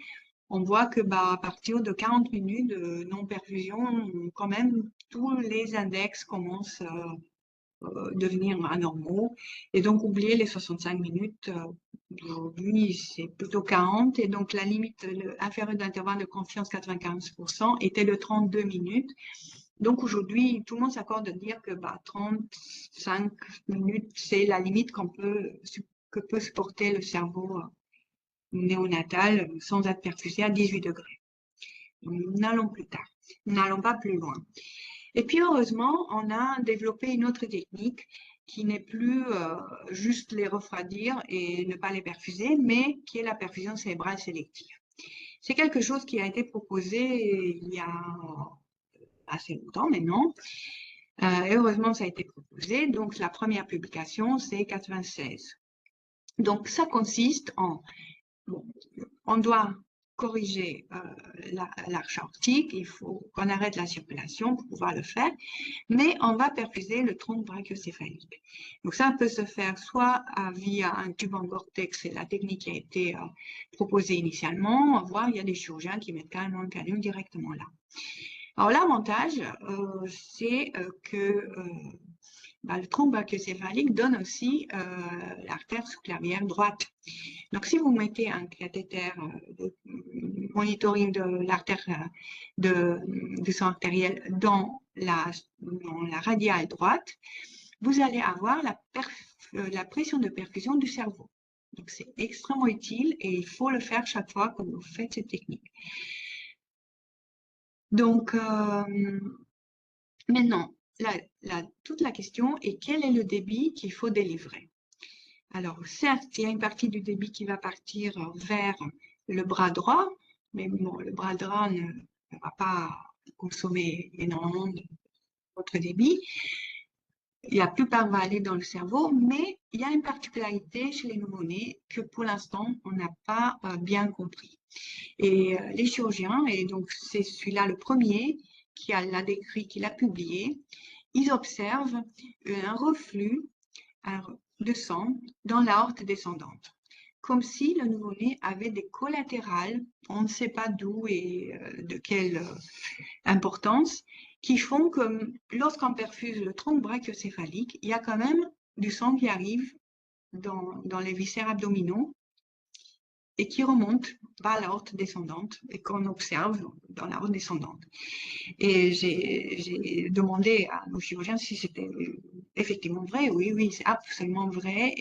On voit que à partir de 40 minutes de non-perfusion, quand même, tous les index commencent à devenir anormaux. Et donc, oublier les 65 minutes, aujourd'hui, c'est plutôt 40. Et donc, la limite inférieure d'intervalle de confiance, 95%, était de 32 minutes. Donc aujourd'hui, tout le monde s'accorde de dire que 35 minutes, c'est la limite que peut supporter le cerveau néonatal sans être perfusé à 18 degrés. N'allons plus tard, n'allons pas plus loin. Et puis heureusement, on a développé une autre technique qui n'est plus juste les refroidir et ne pas les perfuser, mais qui est la perfusion cérébrale sélective. C'est quelque chose qui a été proposé il y a assez longtemps maintenant. Et heureusement, ça a été proposé. Donc, la première publication, c'est 96. Donc, ça consiste on doit corriger l'arche aortique, il faut qu'on arrête la circulation pour pouvoir le faire, mais on va perfuser le tronc brachiocéphalique. Donc, ça peut se faire soit via un tube en vortex, c'est la technique qui a été proposée initialement, voire il y a des chirurgiens qui mettent carrément le canyon directement là. Alors, l'avantage, c'est que le tronc brachiocéphalique donne aussi l'artère sous-clavière droite. Donc, si vous mettez un cathéter de monitoring de l'artère du sang artériel dans la radiale droite, vous allez avoir la pression de perfusion du cerveau. Donc, c'est extrêmement utile et il faut le faire chaque fois que vous faites cette technique. Donc, maintenant, toute la question est quel est le débit qu'il faut délivrer. Alors, certes, il y a une partie du débit qui va partir vers le bras droit, mais bon, le bras droit ne va pas consommer énormément de votre débit. La plupart va aller dans le cerveau, mais il y a une particularité chez les nouveau-nés que pour l'instant, on n'a pas bien compris. Et les chirurgiens, et donc c'est celui-là le premier qui l'a décrit, qui l'a publié, ils observent un reflux de sang dans l'aorte descendante, comme si le nouveau-né avait des collatérales, on ne sait pas d'où et de quelle importance, qui font que lorsqu'on perfuse le tronc brachiocéphalique, il y a quand même du sang qui arrive dans les viscères abdominaux et qui remonte vers l'aorte descendante et qu'on observe dans l'aorte descendante. Et j'ai demandé à nos chirurgiens si c'était effectivement vrai. Oui, oui, c'est absolument vrai.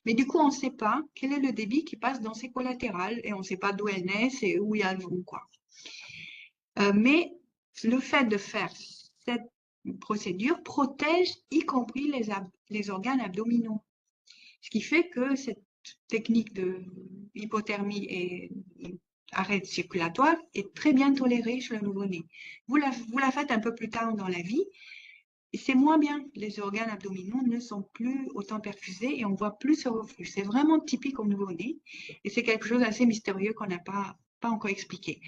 Mais du coup, on ne sait pas quel est le débit qui passe dans ces collatérales et on ne sait pas d'où elles naissent et où elles vont, quoi. Mais le fait de faire cette procédure protège y compris les organes abdominaux. Ce qui fait que cette technique de hypothermie et arrêt circulatoire est très bien tolérée chez le nouveau-né. Vous la faites un peu plus tard dans la vie et c'est moins bien. Les organes abdominaux ne sont plus autant perfusés et on voit plus ce reflux. C'est vraiment typique au nouveau-né et c'est quelque chose d'assez mystérieux qu'on n'a pas encore expliqué.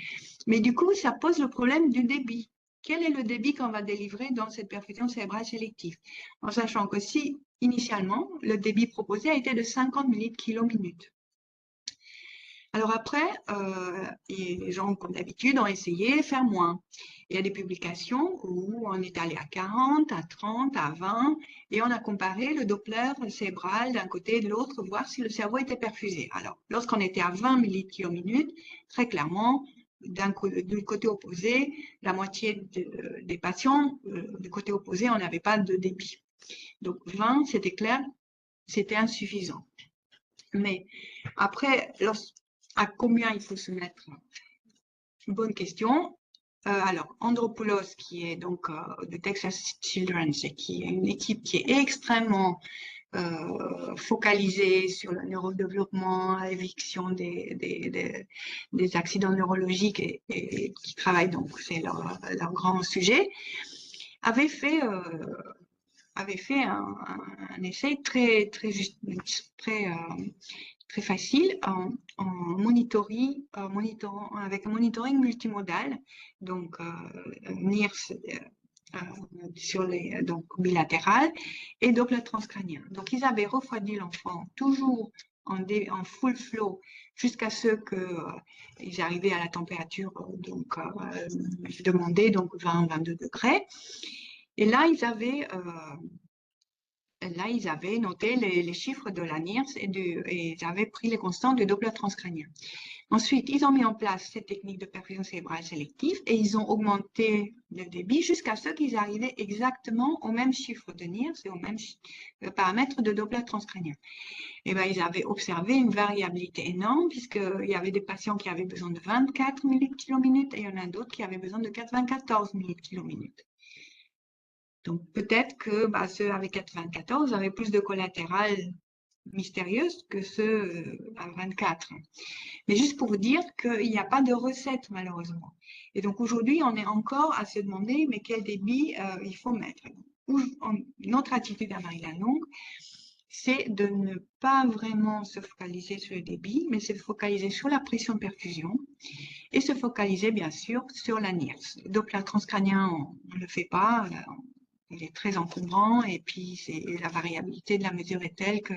Mais du coup, ça pose le problème du débit. Quel est le débit qu'on va délivrer dans cette perfusion cérébrale sélective? En sachant que si, initialement, le débit proposé a été de 50 millilitres/minute. Alors après, les gens, comme d'habitude, ont essayé de faire moins. Il y a des publications où on est allé à 40, à 30, à 20, et on a comparé le Doppler cérébral d'un côté et de l'autre, voir si le cerveau était perfusé. Alors, lorsqu'on était à 20 millilitres/minute, très clairement, du côté opposé, la moitié des patients, du côté opposé, on n'avait pas de débit. Donc 20, c'était clair, c'était insuffisant. Mais après, à combien il faut se mettre? Une bonne question. Alors, Andropoulos, qui est donc de Texas Children's, et qui est une équipe qui est extrêmement focalisée sur le neurodéveloppement, l'éviction des accidents neurologiques et qui travaille, donc c'est leur grand sujet, avait fait un essai très facile avec un monitoring multimodal, donc NIRS donc bilatéral et Doppler transcrânien. Donc ils avaient refroidi l'enfant toujours en full flow jusqu'à ce qu'ils arrivaient à la température demandée, donc 20-22 degrés. Et là, ils avaient noté les chiffres de la NIRS et ils avaient pris les constantes du Doppler transcrânien. Ensuite, ils ont mis en place cette technique de perfusion cérébrale sélective et ils ont augmenté le débit jusqu'à ce qu'ils arrivaient exactement au même chiffre de NIRS et au même paramètre de Doppler transcrânien. Et ben, ils avaient observé une variabilité énorme puisqu'il y avait des patients qui avaient besoin de 24 millilitres/minute et il y en a d'autres qui avaient besoin de 94 millilitres/minute. Donc peut-être que ceux avec 94 avaient plus de collatéral mystérieuses que ceux à 24. Mais juste pour vous dire qu'il n'y a pas de recette malheureusement. Et donc aujourd'hui, on est encore à se demander mais quel débit il faut mettre. Notre attitude à Marie-Lalonde, c'est de ne pas vraiment se focaliser sur le débit, mais se focaliser sur la pression de perfusion et se focaliser bien sûr sur la NIRS. Le Doppler transcrânien, on ne le fait pas, il est très encombrant et puis la variabilité de la mesure est telle que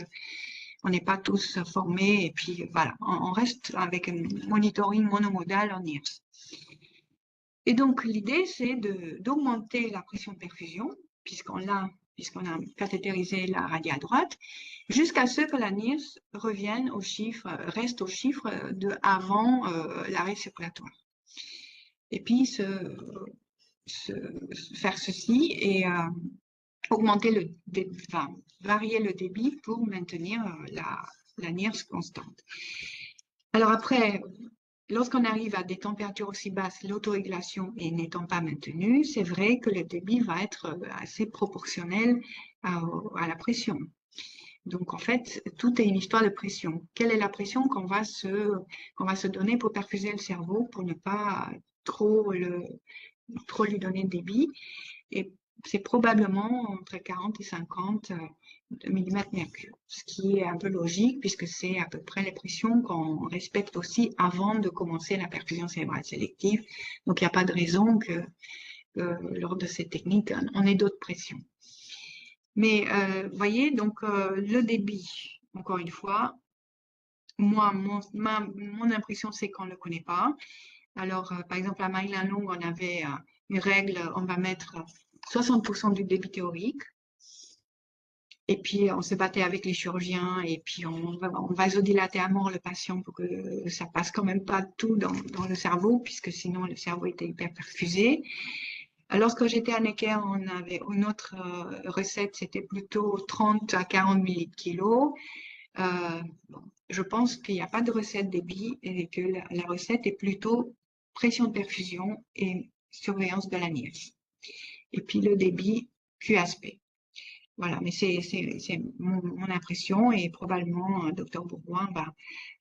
on n'est pas tous formés et puis voilà, on reste avec un monitoring monomodal en IRS. Et donc l'idée c'est d'augmenter la pression de perfusion puisqu'on a cathétérisé la radie à droite jusqu'à ce que la NIRS revienne au chiffre, reste au chiffre de avant l'arrêt circulatoire. Et puis faire ceci et varier le débit pour maintenir la NIRS constante. Alors après, lorsqu'on arrive à des températures aussi basses, l'autorégulation n'étant pas maintenue, c'est vrai que le débit va être assez proportionnel à la pression. Donc en fait, tout est une histoire de pression. Quelle est la pression qu'on va se donner pour perfuser le cerveau pour ne pas trop lui donner de débit? Et c'est probablement entre 40 et 50 mm/mercure, ce qui est un peu logique puisque c'est à peu près les pressions qu'on respecte aussi avant de commencer la perfusion cérébrale sélective. Donc il n'y a pas de raison que lors de cette technique, on ait d'autres pressions. Mais vous voyez, donc le débit, encore une fois, moi, mon impression, c'est qu'on ne le connaît pas. Alors, par exemple, à Marie-Lalonde, on avait une règle, on va mettre 60% du débit théorique. Et puis, on se battait avec les chirurgiens et puis on vasodilatait à mort le patient pour que ça passe quand même pas tout dans le cerveau, puisque sinon le cerveau était hyper perfusé. Lorsque j'étais à Necker, on avait une autre recette, c'était plutôt 30 à 40 millilitres kilo. Bon, je pense qu'il n'y a pas de recette débit et que la recette est plutôt pression de perfusion et surveillance de la NIRS. Et puis le débit QASP. Voilà, mais c'est mon impression et probablement Dr Bourgoin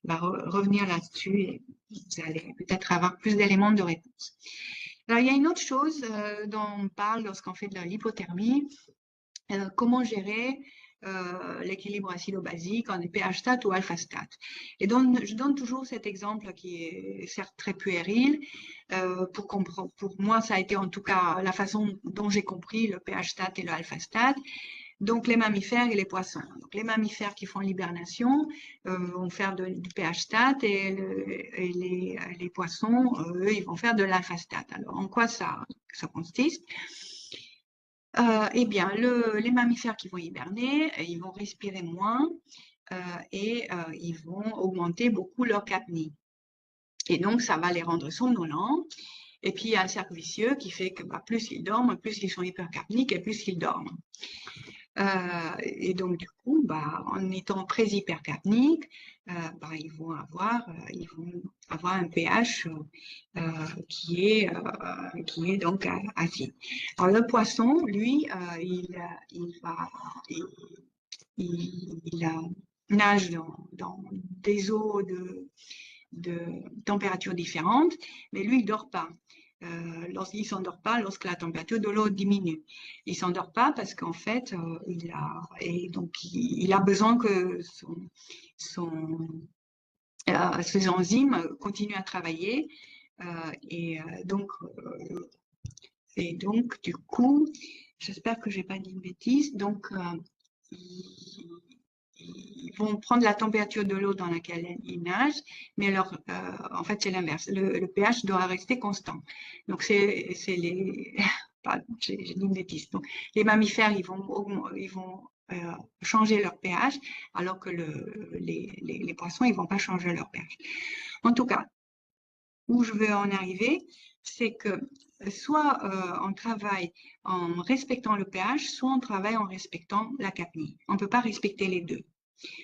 va revenir là-dessus et vous allez peut-être avoir plus d'éléments de réponse. Alors, il y a une autre chose dont on parle lorsqu'on fait de l'hypothermie, comment gérer l'équilibre acido-basique en pH stat ou alpha stat. Et donc, je donne toujours cet exemple qui est certes très puéril. Pour moi, ça a été en tout cas la façon dont j'ai compris le pH stat et le alpha stat. Donc, les mammifères et les poissons. Donc, les mammifères qui font l'hibernation vont faire du pH stat et les poissons, eux, ils vont faire de l'alpha stat. Alors, en quoi ça consiste? Eh bien, les mammifères qui vont hiberner, ils vont respirer moins et ils vont augmenter beaucoup leur capnie. Et donc, ça va les rendre somnolents. Et puis, il y a un cercle vicieux qui fait que plus ils dorment, plus ils sont hypercapniques et plus ils dorment. Et donc, du coup, en étant très hypercapniques, ils vont avoir un pH qui est donc acide. Alors, le poisson, lui, il nage dans des eaux de températures différentes, mais lui, il dort pas. Lorsqu'il s'endort pas lorsque la température de l'eau diminue. Il s'endort pas parce qu'en fait, il a besoin que ses enzymes continuent à travailler. Et donc, du coup, j'espère que j'ai pas dit une bêtise. Donc, ils vont prendre la température de l'eau dans laquelle ils nagent, mais en fait, c'est l'inverse. Le pH doit rester constant. Donc, c'est les... Pardon, j'ai dit une bêtise. Donc, les mammifères, ils vont changer leur pH, alors que les poissons, ils vont pas changer leur pH. En tout cas, où je veux en arriver, c'est que soit on travaille en respectant le pH, soit on travaille en respectant la capnie. On ne peut pas respecter les deux.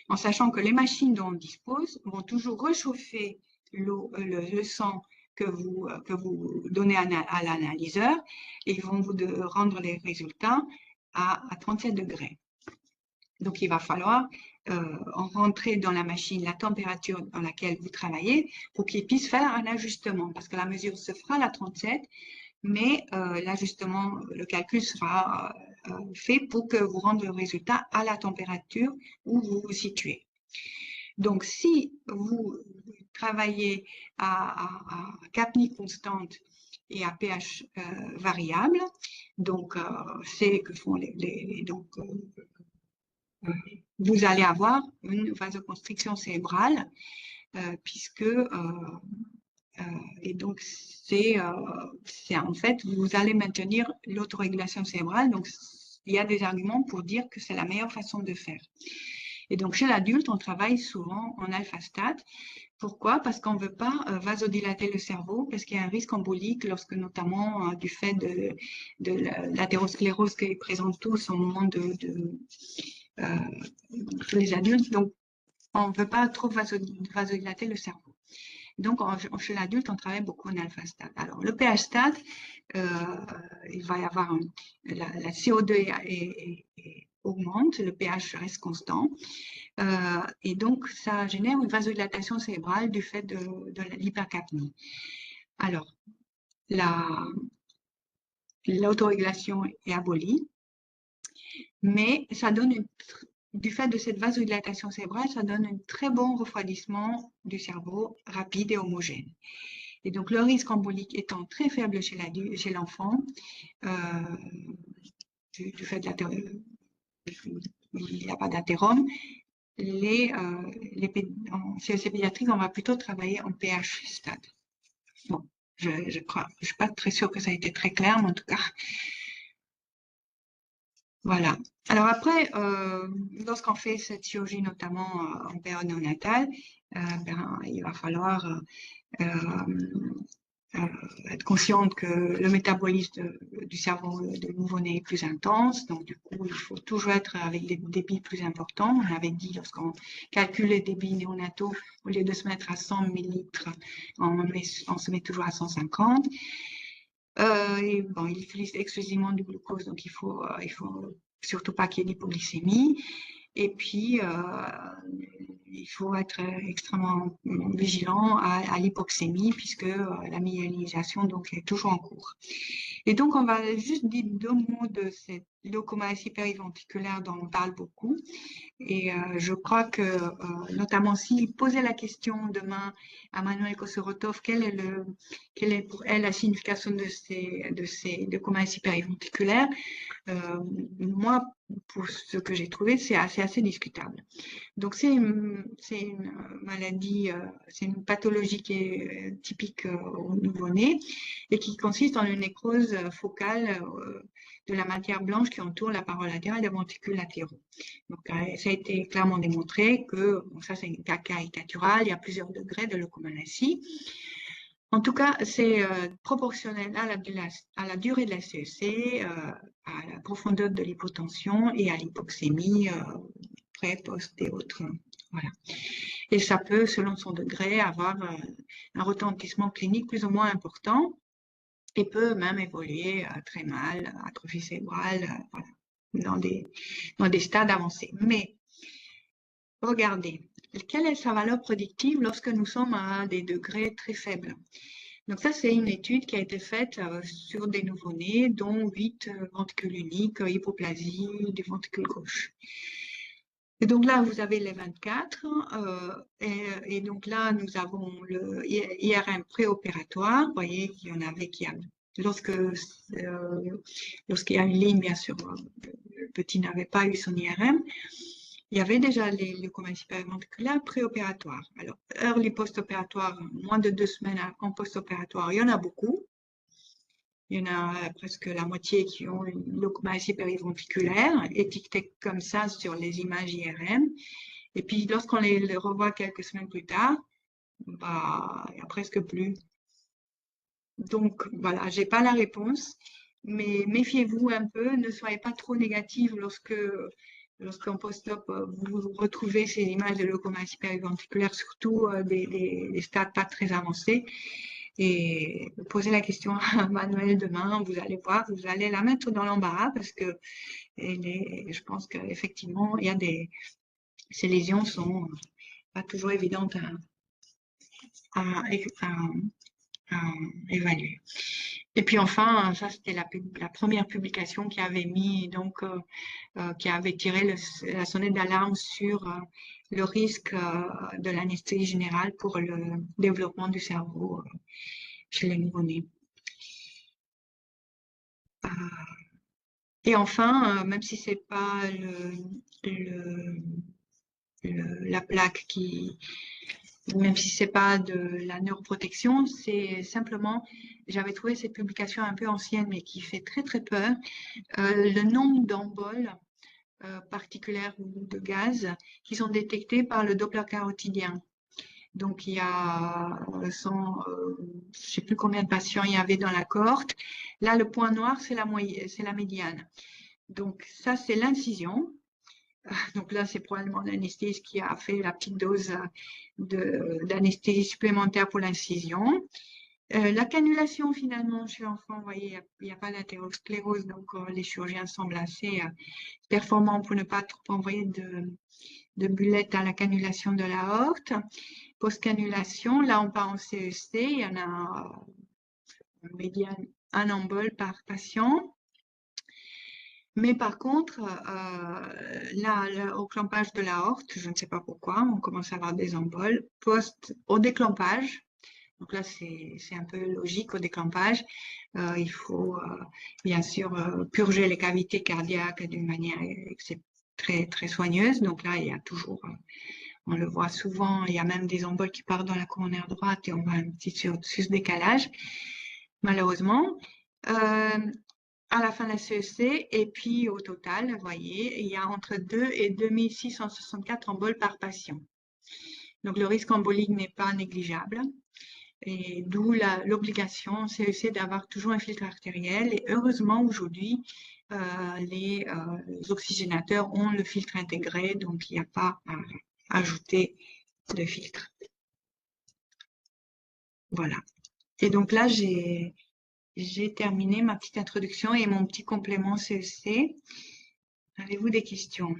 En sachant que les machines dont on dispose vont toujours réchauffer le sang que vous donnez à l'analyseur et ils vont vous rendre les résultats à 37 degrés. Donc, il va falloir rentrer dans la machine la température dans laquelle vous travaillez pour qu'il puisse faire un ajustement parce que la mesure se fera à 37, mais l'ajustement, le calcul sera fait pour que vous rendiez le résultat à la température où vous vous situez. Donc, si vous travaillez à capnie constante et à pH variable, donc c'est que font vous allez avoir une vasoconstriction cérébrale puisque et donc c'est en fait vous allez maintenir l'autorégulation cérébrale. Donc il y a des arguments pour dire que c'est la meilleure façon de faire. Et donc chez l'adulte, on travaille souvent en alpha-stat. Pourquoi? Parce qu'on ne veut pas vasodilater le cerveau, parce qu'il y a un risque embolique lorsque notamment du fait de l'athérosclérose qu'ils présentent tous au moment chez les adultes. Donc, on ne veut pas trop vasodilater le cerveau. Donc, chez l'adulte, on travaille beaucoup en alpha-stat. Alors, le pH-stat, il va y avoir la CO2 augmente, le pH reste constant. Et donc, ça génère une vasodilatation cérébrale du fait de l'hypercapnie. Alors, l'autorégulation est abolie, mais ça donne du fait de cette vasodilatation cérébrale, ça donne un très bon refroidissement du cerveau rapide et homogène. Et donc, le risque embolique étant très faible chez l'enfant, du fait de il n'y a pas d'athérome, chez ces pédiatriques, on va plutôt travailler en pH stat. Bon, je ne suis pas très sûre que ça a été très clair, mais en tout cas, Voilà. Alors après, lorsqu'on fait cette chirurgie, notamment en période néonatale, ben, il va falloir euh, euh, être consciente que le métabolisme du cerveau de nouveau-né est plus intense. Donc, du coup, il faut toujours être avec des débits plus importants. On avait dit, lorsqu'on calcule les débits néonataux, au lieu de se mettre à 100 millilitres, on se met toujours à 150. Et bon, il utilise exclusivement du glucose, donc il faut surtout pas qu'il y ait d'hypoglycémie. Et puis, il faut être extrêmement vigilant à l'hypoxémie puisque la myélisation donc, est toujours en cours. Et donc, on va juste dire deux mots de cette leucomasie périventriculaire dont on parle beaucoup. Et je crois que, notamment s'il posait la question demain à Manuel Kosorotov, quelle est pour elle la signification de ces leucomasie périventriculaires, moi, pour ce que j'ai trouvé, c'est assez discutable. Donc, c'est une maladie, c'est une pathologie qui est typique au nouveau-né et qui consiste en une nécrose focale de la matière blanche qui entoure la paroi latérale des ventricules latéraux. Donc, ça a été clairement démontré que, bon, ça c'est un cas caricatural, il y a plusieurs degrés de leucomalacie. En tout cas, c'est proportionnel à la durée de la CEC, à la profondeur de l'hypotension et à l'hypoxémie pré, post et autres. Voilà. Et ça peut, selon son degré, avoir un retentissement clinique plus ou moins important et peut même évoluer très mal, atrophie cérébrale, voilà, dans des stades avancés. Mais regardez, quelle est sa valeur prédictive lorsque nous sommes à des degrés très faibles? Donc ça, c'est une étude qui a été faite sur des nouveau-nés, dont 8 ventricules uniques, hypoplasie du ventricule gauche. Et donc là, vous avez les 24. Et donc là, nous avons le IRM préopératoire. Vous voyez qu'il y en avait qui a, lorsqu'il y a une ligne, bien sûr, le petit n'avait pas eu son IRM. Il y avait déjà les leucomaties périventriculaires préopératoires. Alors, early post-opératoire, moins de 2 semaines en post-opératoire, il y en a beaucoup. Il y en a presque la moitié qui ont une leucomatie périventriculaire, étiquetée comme ça sur les images IRM. Et puis, lorsqu'on les revoit quelques semaines plus tard, bah, il n'y a presque plus. Donc, voilà, j'ai pas la réponse, mais méfiez-vous un peu, ne soyez pas trop négative lorsqu'en post-op, vous retrouvez ces images de leucomatie périventriculaire, surtout des stades pas très avancés. Et posez la question à Manuel demain, vous allez voir, vous allez la mettre dans l'embarras parce que je pense qu'effectivement, ces lésions sont pas toujours évidentes à, à évaluer. Et puis enfin, ça c'était la première publication qui avait mis qui avait tiré la sonnette d'alarme sur le risque de l'anesthésie générale pour le développement du cerveau chez les nouveau-nés. Et enfin, même si c'est pas la plaque même si c'est pas de la neuroprotection, c'est simplement, j'avais trouvé cette publication un peu ancienne, mais qui fait très très peur, le nombre d'emboles particulières ou de gaz qui sont détectés par le Doppler carotidien. Donc, il y a je sais plus combien de patients il y avait dans la cohorte. Là, le point noir, c'est la médiane. Donc, ça, c'est l'incision. Donc là, c'est probablement l'anesthésie qui a fait la petite dose d'anesthésie supplémentaire pour l'incision. La cannulation, finalement, chez l'enfant, vous voyez, il n'y a pas d'athérosclérose, donc les chirurgiens semblent assez performants pour ne pas trop envoyer de bullettes à la cannulation de l'aorte. Post-cannulation, là, on part en CEC, il y en a en médiane un embole par patient. Mais par contre, là, au clampage de l'aorte, je ne sais pas pourquoi, on commence à avoir des emboles. Au déclampage, donc là, c'est un peu logique au déclampage. Il faut bien sûr purger les cavités cardiaques d'une manière très, très soigneuse. Donc là, il y a toujours, on le voit souvent, il y a même des emboles qui partent dans la coronaire droite et on voit un petit sus-décalage, malheureusement. à la fin de la CEC. Et puis, au total, vous voyez, il y a entre 2 et 2664 emboles par patient. Donc, le risque embolique n'est pas négligeable. Et d'où l'obligation en CEC d'avoir toujours un filtre artériel. Et heureusement, aujourd'hui, les oxygénateurs ont le filtre intégré, donc il n'y a pas à ajouter de filtre. Voilà. Et donc là, j'ai terminé ma petite introduction et mon petit complément CEC. Avez-vous des questions?